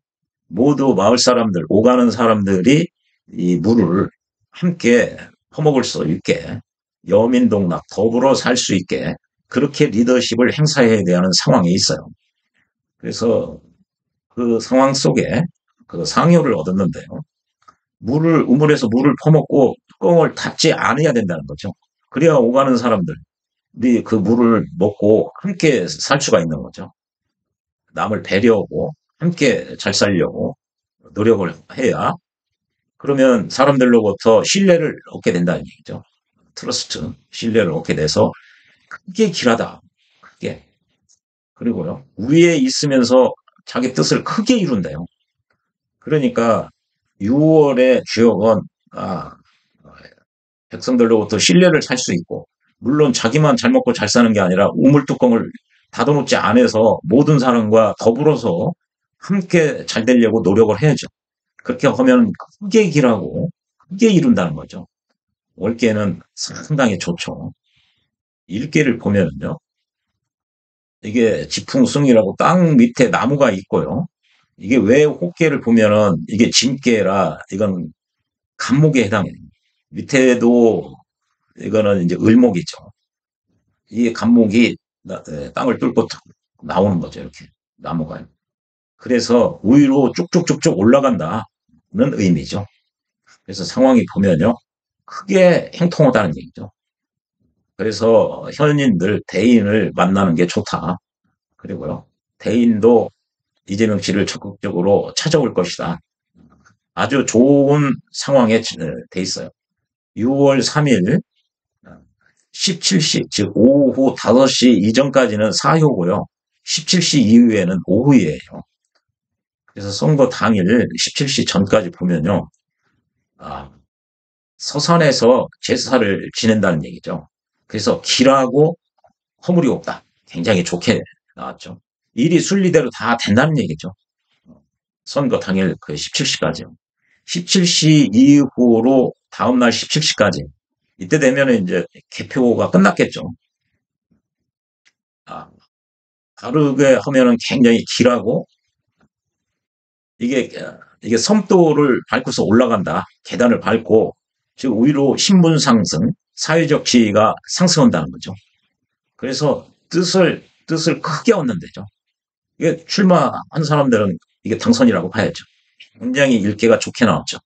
모두 마을 사람들, 오가는 사람들이 이 물을 함께 퍼먹을 수 있게 여민동락 더불어 살 수 있게 그렇게 리더십을 행사해야 되는 상황에 있어요. 그래서 그 상황 속에 그 상효를 얻었는데요. 우물에서 물을 퍼먹고 뚜껑을 닫지 않아야 된다는 거죠. 그래야 오가는 사람들이 그 물을 먹고 함께 살 수가 있는 거죠. 남을 배려하고 함께 잘 살려고 노력을 해야 그러면 사람들로부터 신뢰를 얻게 된다는 얘기죠. 트러스트, 신뢰를 얻게 돼서 크게 길하다. 크게. 그리고요. 위에 있으면서 자기 뜻을 크게 이룬대요. 그러니까 6월의 주역은 아, 백성들로부터 신뢰를 살 수 있고 물론 자기만 잘 먹고 잘 사는 게 아니라 우물뚜껑을 닫아놓지 않아서 모든 사람과 더불어서 함께 잘 되려고 노력을 해야죠. 그렇게 하면 크게 길하고 크게 이룬다는 거죠. 월계는 상당히 좋죠. 일계를 보면요. 이게 지풍승이라고 땅 밑에 나무가 있고요. 이게 왜 호계를 보면은 이게 진계라 이건 간목에 해당해요. 밑에도 이거는 이제 을목이죠. 이 간목이 땅을 뚫고 나오는 거죠. 이렇게 나무가. 그래서 위로 쭉쭉쭉쭉 올라간다는 의미죠. 그래서 상황이 보면요. 크게 행통하다는 얘기죠. 그래서 현인들, 대인을 만나는 게 좋다. 그리고요. 대인도 이재명 씨를 적극적으로 찾아올 것이다. 아주 좋은 상황에 돼 있어요. 6월 3일 17시, 즉 오후 5시 이전까지는 사효고요. 17시 이후에는 오후예요. 그래서 선거 당일 17시 전까지 보면요. 아, 서산에서 제사를 지낸다는 얘기죠. 그래서 길하고 허물이 없다. 굉장히 좋게 나왔죠. 일이 순리대로 다 된다는 얘기죠. 선거 당일 그 17시까지요. 17시 이후로 다음날 17시까지. 이때 되면 이제 개표가 끝났겠죠. 아, 다르게 하면은 굉장히 길하고 이게 이게 섬도를 밟고서 올라간다. 계단을 밟고 즉 위로 신분 상승, 사회적 지위가 상승한다는 거죠. 그래서 뜻을 크게 얻는 데죠. 이게 출마한 사람들은 이게 당선이라고 봐야죠. 굉장히 일개가 좋게 나왔죠.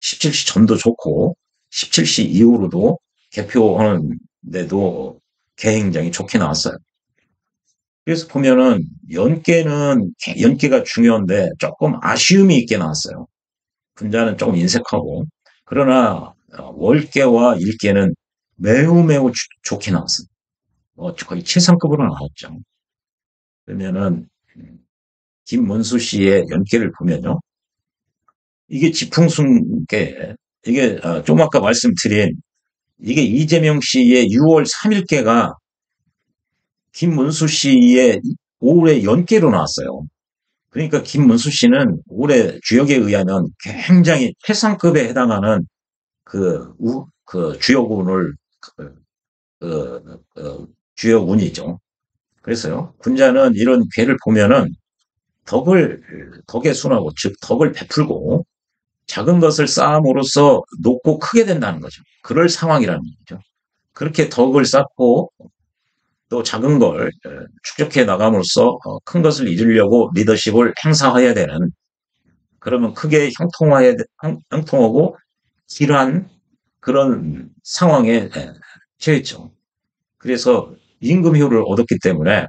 17시 전도 좋고 17시 이후로도 개표하는데도 굉장히 좋게 나왔어요. 그래서 보면은 연계가 중요한데 조금 아쉬움이 있게 나왔어요. 분자는 조금 인색하고 그러나 월계와 일계는 매우 좋게 나왔어요. 거의 최상급으로 나왔죠. 그러면은 김문수 씨의 연계를 보면요. 이게 지풍순계 이게 좀 아까 말씀드린 이게 이재명 씨의 6월 3일께가 김문수 씨의 올해 연계로 나왔어요. 그러니까 김문수 씨는 올해 주역에 의하면 굉장히 최상급에 해당하는 그 주역운을 그 주역운이죠. 그래서요, 군자는 이런 괴를 보면은 덕에 순하고, 즉, 덕을 베풀고, 작은 것을 쌓음으로써 높고 크게 된다는 거죠. 그럴 상황이라는 거죠. 그렇게 덕을 쌓고, 또 작은 걸 축적해 나감으로써 큰 것을 이루려고 리더십을 행사해야 되는, 그러면 크게 형통하고 길한 그런 상황에 처했죠. 그래서 임금효를 얻었기 때문에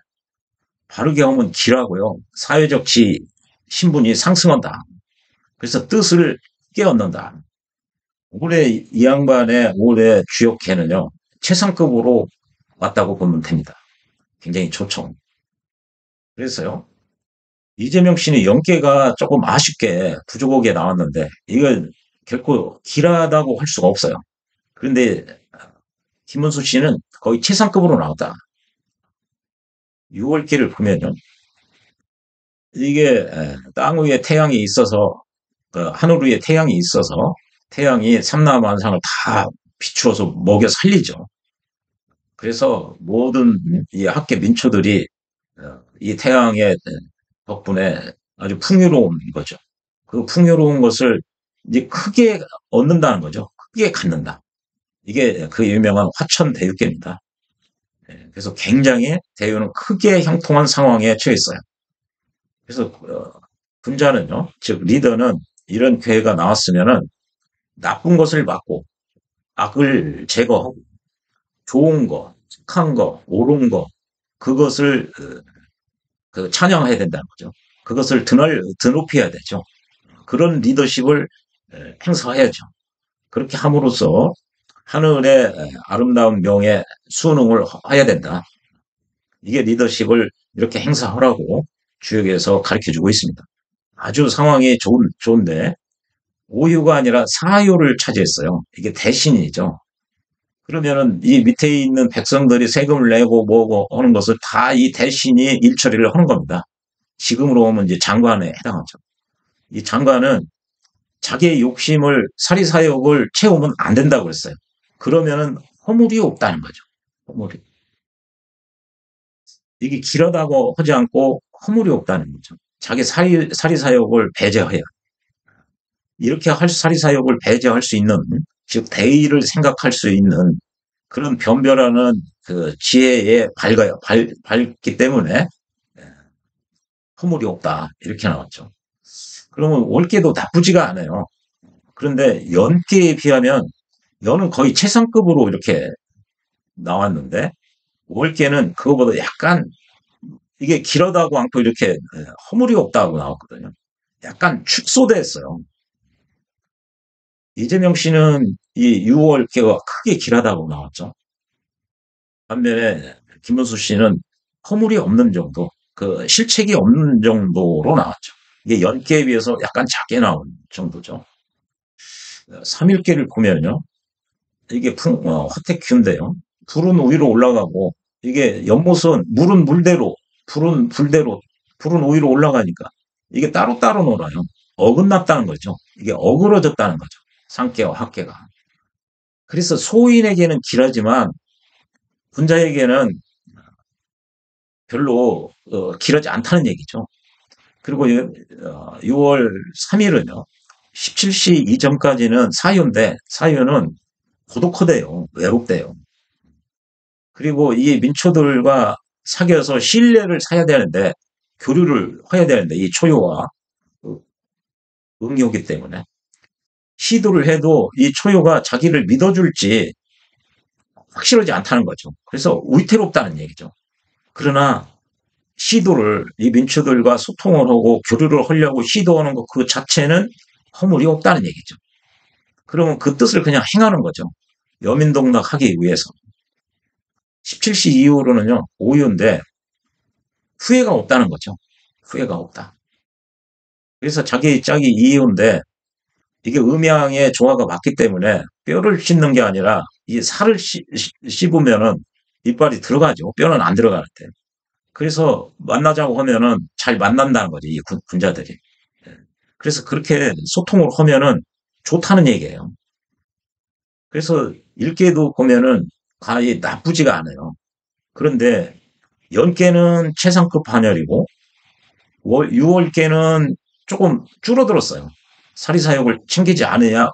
바르게 하면 길하고요. 사회적 신분이 상승한다. 그래서 뜻을 깨얹는다. 올해 이 양반의 올해 주역회는요. 최상급으로 왔다고 보면 됩니다. 굉장히 좋죠. 그래서요. 이재명 씨는 연계가 조금 아쉽게 부족하게 나왔는데 이건 결코 길하다고 할 수가 없어요. 그런데 김문수 씨는 거의 최상급으로 나왔다. 6월기를 보면요. 이게 땅 위에 태양이 있어서 하늘 위에 태양이 있어서 태양이 삼라만상을 다 비추어서 먹여 살리죠. 그래서 모든 이 학계 민초들이 이 태양의 덕분에 아주 풍요로운 거죠. 그 풍요로운 것을 이제 크게 얻는다는 거죠. 크게 갖는다. 이게 그 유명한 화천대유계입니다. 그래서 굉장히 대유는 크게 형통한 상황에 처했어요. 그래서 군자는요, 즉 리더는 이런 기회가 나왔으면은 나쁜 것을 막고 악을 제거하고 좋은 거, 착한 거, 옳은 거 그것을 그 찬양해야 된다는 거죠. 그것을 드높여야 되죠. 그런 리더십을 행사해야죠. 그렇게 함으로써 하늘의 아름다운 명예 순응을 해야 된다. 이게 리더십을 이렇게 행사하라고 주역에서 가르쳐주고 있습니다. 아주 상황이 좋은데 오유가 아니라 사유를 차지했어요. 이게 대신이죠. 그러면은 이 밑에 있는 백성들이 세금을 내고 뭐고 하는 것을 다 이 대신이 일처리를 하는 겁니다. 지금으로 보면 이제 장관에 해당하죠. 이 장관은 자기의 욕심을 사리사욕을 채우면 안 된다고 그랬어요. 그러면은 허물이 없다는 거죠. 허물이. 이게 길하다고 하지 않고 허물이 없다는 거죠. 자기 사리사욕을 배제해야. 이렇게 사리사욕을 배제할 수 있는, 즉 대의를 생각할 수 있는 그런 변별하는 그 지혜에 밝기 때문에 허물이 없다. 이렇게 나왔죠. 그러면 올게도 나쁘지가 않아요. 그런데 연계에 비하면 연은 거의 최상급으로 이렇게 나왔는데 올게는 그거보다 약간 이게 길하다고 않고 이렇게 허물이 없다고 나왔거든요. 약간 축소됐어요. 이재명 씨는 이 6월께가 크게 길하다고 나왔죠. 반면에 김문수 씨는 허물이 없는 정도, 그 실책이 없는 정도로 나왔죠. 이게 연계에 비해서 약간 작게 나온 정도죠. 3일계를 보면요. 이게 화택큐인데요. 불은 위로 올라가고 이게 연못은 물은 물대로, 불은 불대로, 불은 위로 올라가니까 이게 따로따로 놀아요. 어긋났다는 거죠. 이게 어그러졌다는 거죠. 상계와 학계가. 그래서 소인에게는 길하지만 군자에게는 별로 길하지 않다는 얘기죠. 그리고 6월 3일은요. 17시 이전까지는 사유인데 사유는 고독하대요. 외롭대요. 그리고 이 민초들과 사귀어서 신뢰를 사야 되는데 교류를 해야 되는데 이 초요와 응요기 때문에 시도를 해도 이 초요가 자기를 믿어줄지 확실하지 않다는 거죠. 그래서 위태롭다는 얘기죠. 그러나 시도를 이 민초들과 소통을 하고 교류를 하려고 시도하는 것 그 자체는 허물이 없다는 얘기죠. 그러면 그 뜻을 그냥 행하는 거죠. 여민동락하기 위해서. 17시 이후로는요, 오유인데 후회가 없다는 거죠. 후회가 없다. 그래서 자기 짝이 이유인데 이게 음양의 조화가 맞기 때문에 뼈를 씻는 게 아니라 이 살을 씹으면은 이빨이 들어가죠. 뼈는 안 들어가는데. 그래서 만나자고 하면은 잘 만난다는 거죠. 이 군자들이. 예. 그래서 그렇게 소통을 하면은 좋다는 얘기예요. 그래서 읽게도 보면은 거의 나쁘지가 않아요. 그런데 연계는 최상급 반열이고, 6월계는 조금 줄어들었어요. 사리사욕을 챙기지 않으냐,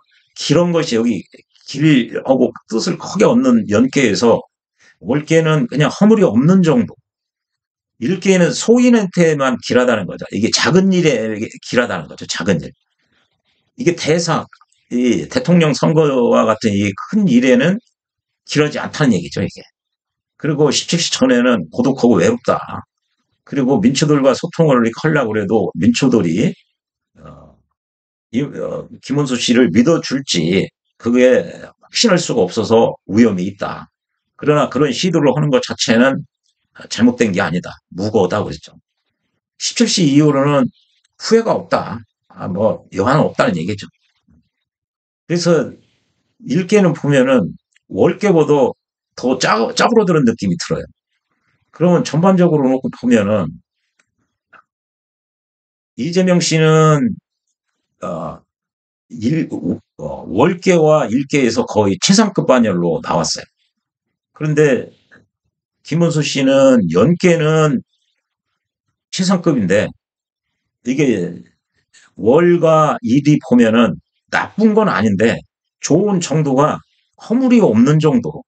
이런 것이 여기 길하고 뜻을 크게 얻는 연계에서 월계는 그냥 허물이 없는 정도. 일계는 소인한테만 길하다는 거죠. 이게 작은 일에 길하다는 거죠. 작은 일. 이게 이 대통령 선거와 같은 이 큰 일에는 길하지 않다는 얘기죠, 이게. 그리고 17시 전에는 고독하고 외롭다. 그리고 민초들과 소통을 하려고 그래도 민초들이 어, 김문수 씨를 믿어줄지 그게 확신할 수가 없어서 위험이 있다. 그러나 그런 시도를 하는 것 자체는 잘못된 게 아니다. 무거워다 그랬죠. 17시 이후로는 후회가 없다. 뭐 여한은 없다는 얘기죠. 그래서 일개는 보면은 월개보다 더 짜부러드는 느낌이 들어요. 그러면 전반적으로 놓고 보면은 이재명 씨는 어, 월계와 일계에서 거의 최상급 반열로 나왔어요. 그런데 김문수 씨는 연계는 최상급인데 이게 월과 일이 보면은 나쁜 건 아닌데 좋은 정도가 허물이 없는 정도.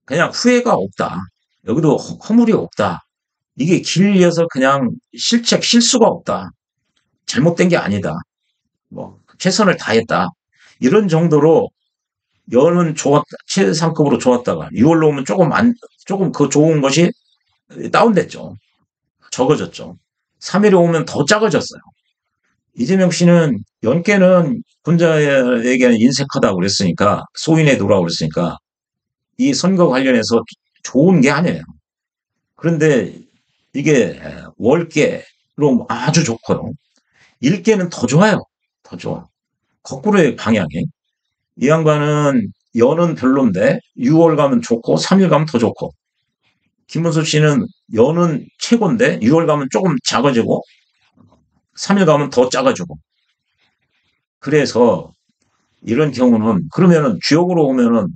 그냥 후회가 없다. 여기도 허물이 없다. 이게 길이어서 그냥 실수가 없다. 잘못된 게 아니다. 뭐 최선을 다했다. 이런 정도로 연은 최상급으로 좋았다가 6월로 오면 조금 그 좋은 것이 다운됐죠. 적어졌죠. 3일에 오면 더 작아졌어요. 이재명 씨는 연계는 군자에게는 인색하다고 그랬으니까 소인에 돌아오고 그랬으니까 이 선거 관련해서 좋은 게 아니에요. 그런데 이게 월계로 아주 좋고요. 일계는 더 좋아요. 더 좋아. 거꾸로의 방향이. 이 양반은 연은 별론데 6월 가면 좋고 3일 가면 더 좋고 김문수 씨는 연은 최고인데 6월 가면 조금 작아지고 3일 가면 더 작아지고 그래서 이런 경우는 그러면은 주역으로 오면은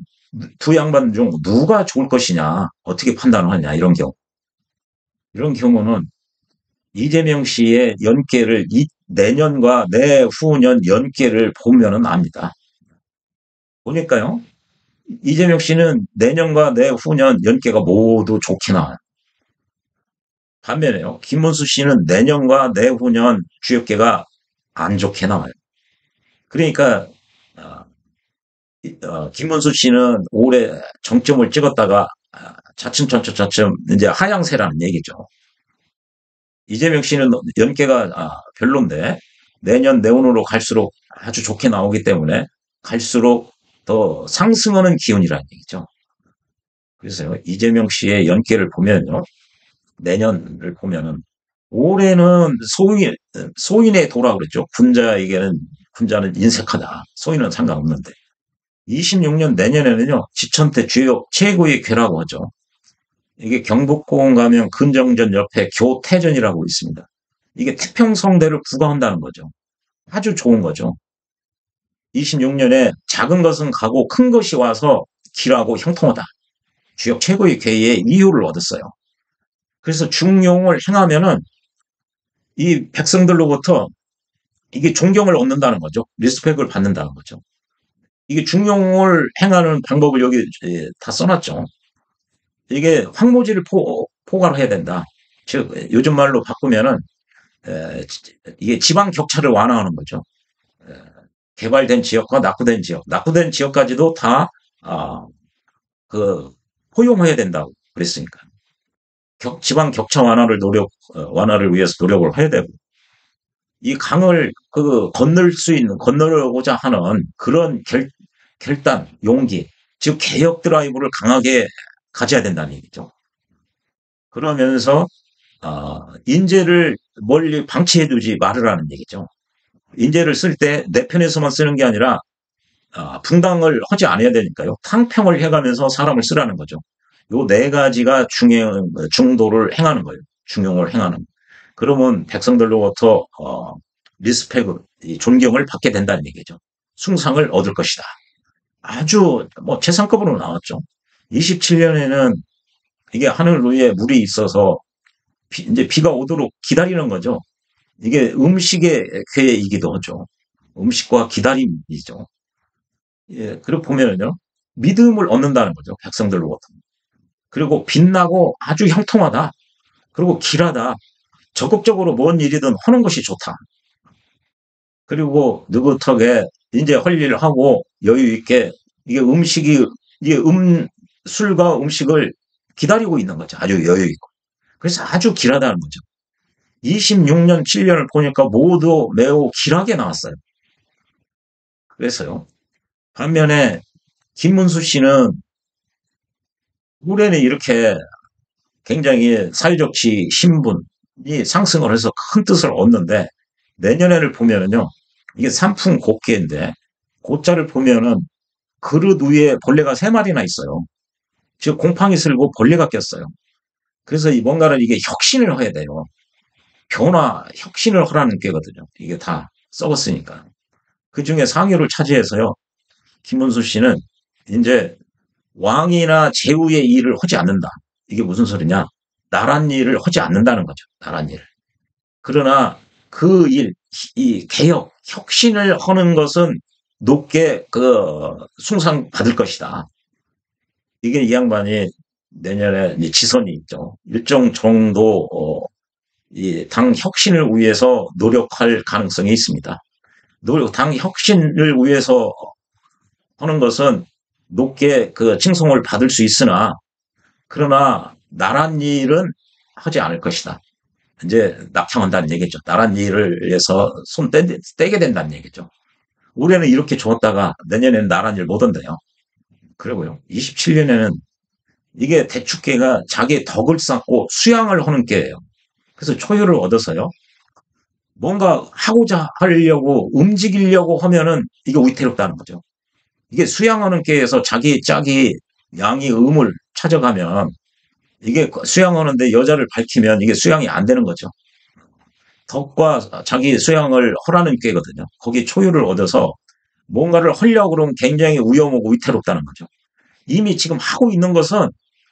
두 양반 중 누가 좋을 것이냐 어떻게 판단을 하냐 이런 경우는 이재명 씨의 연계를 내년과 내후년 연계를 보면은 압니다. 보니까요. 이재명 씨는 내년과 내후년 연계가 모두 좋게 나와요. 반면에요. 김문수 씨는 내년과 내후년 주역계가 안 좋게 나와요. 그러니까 어, 김문수 씨는 올해 정점을 찍었다가 차츰 이제 하향세라는 얘기죠. 이재명 씨는 연계가 별론데 내년 내후년으로 갈수록 아주 좋게 나오기 때문에 갈수록 더 상승하는 기운이라는 얘기죠. 그래서 이재명 씨의 연계를 보면요. 내년을 보면은 올해는 소인의 도라 그랬죠. 군자는 인색하다. 소인은 상관없는데 26년 내년에는요. 지천태 주요 최고의 괴라고 하죠. 이게 경복궁 가면 근정전 옆에 교태전이라고 있습니다. 이게 태평성대를 구가한다는 거죠. 아주 좋은 거죠. 26년에 작은 것은 가고 큰 것이 와서 길하고 형통하다. 주역 최고의 괴의 이유를 얻었어요. 그래서 중용을 행하면은 이 백성들로부터 이게 존경을 얻는다는 거죠. 리스펙을 받는다는 거죠. 이게 중용을 행하는 방법을 여기 다 써놨죠. 이게 황무지를 포괄해야 된다. 즉 요즘 말로 바꾸면은 이게 지방 격차를 완화하는 거죠. 개발된 지역과 낙후된 지역까지도 다 그 포용해야 된다고 그랬으니까. 지방 격차 완화를 위해서 노력을 해야 되고 이 강을 건너려고자 하는 그런 결단, 용기, 즉 개혁 드라이브를 강하게 가져야 된다는 얘기죠. 그러면서 인재를 멀리 방치해두지 말으라는 얘기죠. 인재를 쓸 때 내 편에서만 쓰는 게 아니라 분당을 하지 않아야 되니까요. 탕평을 해가면서 사람을 쓰라는 거죠. 요 네 가지가 중도를 행하는 거예요. 중용을 행하는. 그러면 백성들로부터 리스펙을, 존경을 받게 된다는 얘기죠. 숭상을 얻을 것이다. 아주 뭐 최상급으로 나왔죠. 27년에는 이게 하늘 위에 물이 있어서 이제 비가 오도록 기다리는 거죠. 이게 음식의 궤이기도 하죠. 음식과 기다림이죠. 예, 그리고 보면은요, 믿음을 얻는다는 거죠. 백성들로부터. 그리고 빛나고 아주 형통하다. 그리고 길하다. 적극적으로 뭔 일이든 하는 것이 좋다. 그리고 느긋하게 이제 할 일을 하고 여유 있게 이게 음식이 이게 술과 음식을 기다리고 있는 거죠. 아주 여유 있고. 그래서 아주 길하다는 거죠. 26년, 7년을 보니까 모두 매우 길하게 나왔어요. 그래서요. 반면에 김문수 씨는 올해는 이렇게 굉장히 사회적지 신분이 상승을 해서 큰 뜻을 얻는데 내년에를 보면은요. 이게 삼풍곡계인데 고자를 보면은 그릇 위에 벌레가 세 마리나 있어요. 즉 곰팡이 슬고 벌레가 꼈어요. 그래서 이 뭔가를 이게 혁신을 해야 돼요. 변화, 혁신을 하라는 꾀거든요. 이게 다 썩었으니까. 그 중에 상위를 차지해서요. 김문수 씨는 이제 왕이나 제후의 일을 하지 않는다. 이게 무슨 소리냐? 나란 일을 하지 않는다는 거죠. 나란 일을. 그러나 그 일, 이 개혁, 혁신을 하는 것은 높게 숭상받을 것이다. 이게 이 양반이 내년에 이제 지선이 있죠. 일정 정도 이 당 혁신을 위해서 노력할 가능성이 있습니다. 당 혁신을 위해서 하는 것은 높게 그 칭송을 받을 수 있으나 그러나 나란 일은 하지 않을 것이다. 이제 낙청한다는 얘기죠. 나란 일을 위해서 떼게 된다는 얘기죠. 올해는 이렇게 좋았다가 내년에는 나란 일 못 한대요. 그리고요. 27년에는 이게 대축계가 자기의 덕을 쌓고 수양을 하는 께예요. 그래서 초유를 얻어서요. 뭔가 하고자 하려고 움직이려고 하면은 이게 위태롭다는 거죠. 이게 수양하는 께에서 자기 짝이 양이 음을 찾아가면 이게 수양하는데 여자를 밝히면 이게 수양이 안 되는 거죠. 덕과 자기 수양을 허라는 꾀거든요. 거기 초유를 얻어서 뭔가를 하려고 그러면 굉장히 위험하고 위태롭다는 거죠. 이미 지금 하고 있는 것은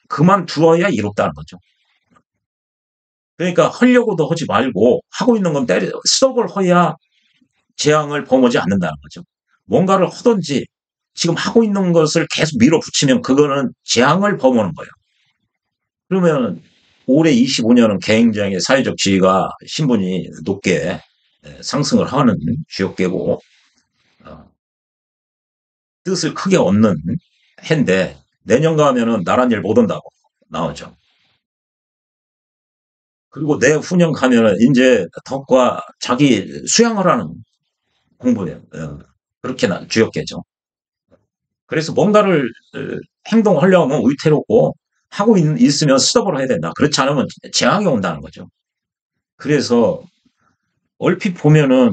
그만두어야 이롭다는 거죠. 그러니까 하려고도 하지 말고 하고 있는 건 스톱을 해야 재앙을 범하지 않는다는 거죠. 뭔가를 하든지 지금 하고 있는 것을 계속 밀어붙이면 그거는 재앙을 범하는 거예요. 그러면 올해 25년은 굉장히 사회적 지위가 신분이 높게 상승을 하는 주역계고 뜻을 크게 얻는 해인데 내년 가면은 나란 일 못 한다고 나오죠. 그리고 내후년 가면은 이제 덕과 자기 수양을 하는 공부예요. 그렇게 주역계죠. 그래서 뭔가를 행동하려면 위태롭고 하고 있으면 스톱을 해야 된다. 그렇지 않으면 재앙이 온다는 거죠. 그래서 얼핏 보면은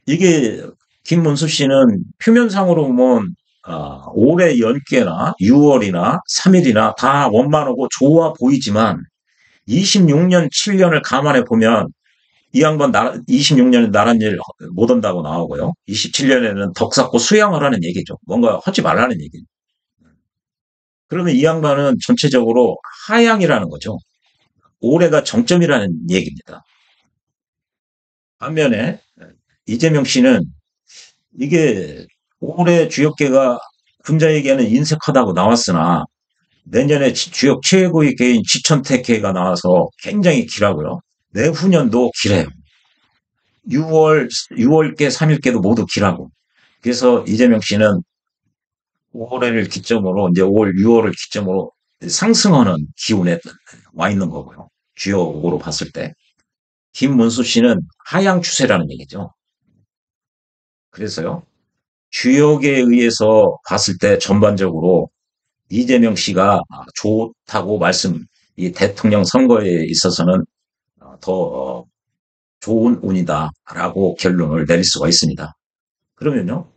이게 김문수 씨는 표면상으로 보면 올해 연께나 6월이나 3일이나 다 원만하고 좋아 보이지만 26년, 7년을 감안해 보면 이 양반 26년에 나란 일 못 한다고 나오고요. 27년에는 덕 쌓고 수양을 하는 얘기죠. 뭔가 하지 말라는 얘기. 그러면 이 양반은 전체적으로 하향이라는 거죠. 올해가 정점이라는 얘기입니다. 반면에 이재명 씨는 이게 올해 주역계가 군자에게는 인색하다고 나왔으나 내년에 주역 최고의 개인 지천택계가 나와서 굉장히 길하고요. 내후년도 길해요. 6월께 3일께도 모두 길하고. 그래서 이재명 씨는 올해를 기점으로 이제 5월, 6월을 기점으로 상승하는 기운에 와 있는 거고요. 주역으로 봤을 때. 김문수 씨는 하향 추세라는 얘기죠. 그래서요. 주역에 의해서 봤을 때 전반적으로 이재명 씨가 좋다고 이 대통령 선거에 있어서는 더 좋은 운이다라고 결론을 내릴 수가 있습니다. 그러면요.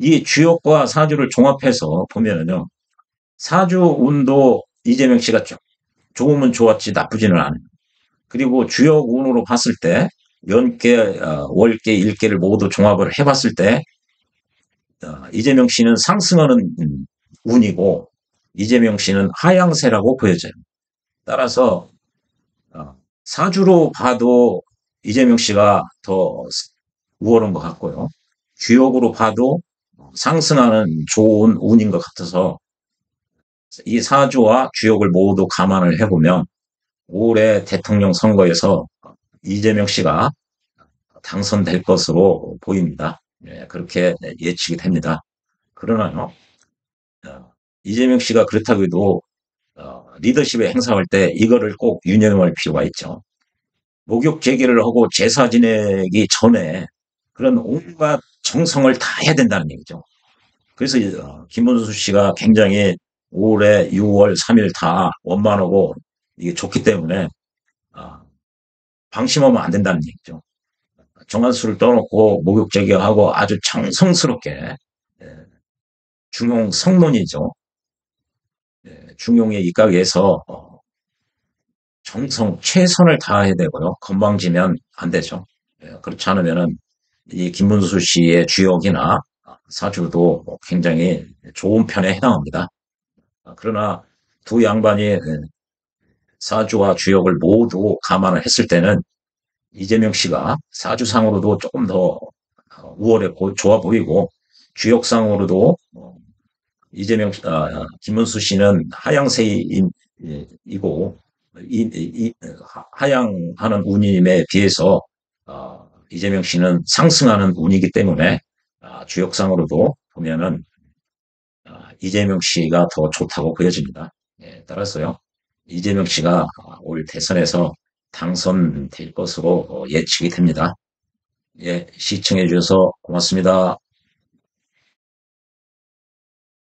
이 주역과 사주를 종합해서 보면은요. 사주 운도 이재명 씨가 좋으면 좋았지 나쁘지는 않아요. 그리고 주역 운으로 봤을 때 연계, 월계, 일계를 모두 종합을 해봤을 때 이재명 씨는 상승하는 운이고 이재명 씨는 하향세라고 보여져요. 따라서 사주로 봐도 이재명 씨가 더 우월한 것 같고요. 주역으로 봐도 상승하는 좋은 운인 것 같아서 이 사주와 주역을 모두 감안을 해보면 올해 대통령 선거에서 이재명 씨가 당선될 것으로 보입니다. 예, 그렇게 예측이 됩니다. 그러나요, 이재명 씨가 그렇다고 해도 리더십에 행사할 때 이거를 꼭 유념할 필요가 있죠. 목욕 제기를 하고 제사 지내기 전에 그런 온갖 정성을 다 해야 된다는 얘기죠. 그래서 김문수 씨가 굉장히 올해 6월 3일 다 원만하고 이게 좋기 때문에 어, 방심하면 안 된다는 얘기죠. 정한수를 떠놓고 목욕 제기하고 아주 정성스럽게 예, 중용 성론이죠. 예, 중용에 입각해서 정성 최선을 다해야 되고요. 건방지면 안 되죠. 예, 그렇지 않으면은 이 김문수 씨의 주역이나 사주도 굉장히 좋은 편에 해당합니다. 그러나 두 양반이 사주와 주역을 모두 감안을 했을 때는 이재명 씨가 사주상으로도 조금 더 우월해 좋아 보이고 주역상으로도 이재명 김문수 씨는 하향세이고 하향하는 운임에 비해서 이재명 씨는 상승하는 운이기 때문에 주역상으로도 보면은 이재명 씨가 더 좋다고 보여집니다. 예, 따라서요 이재명 씨가 올 대선에서 당선될 것으로 예측이 됩니다. 예, 시청해 주셔서 고맙습니다.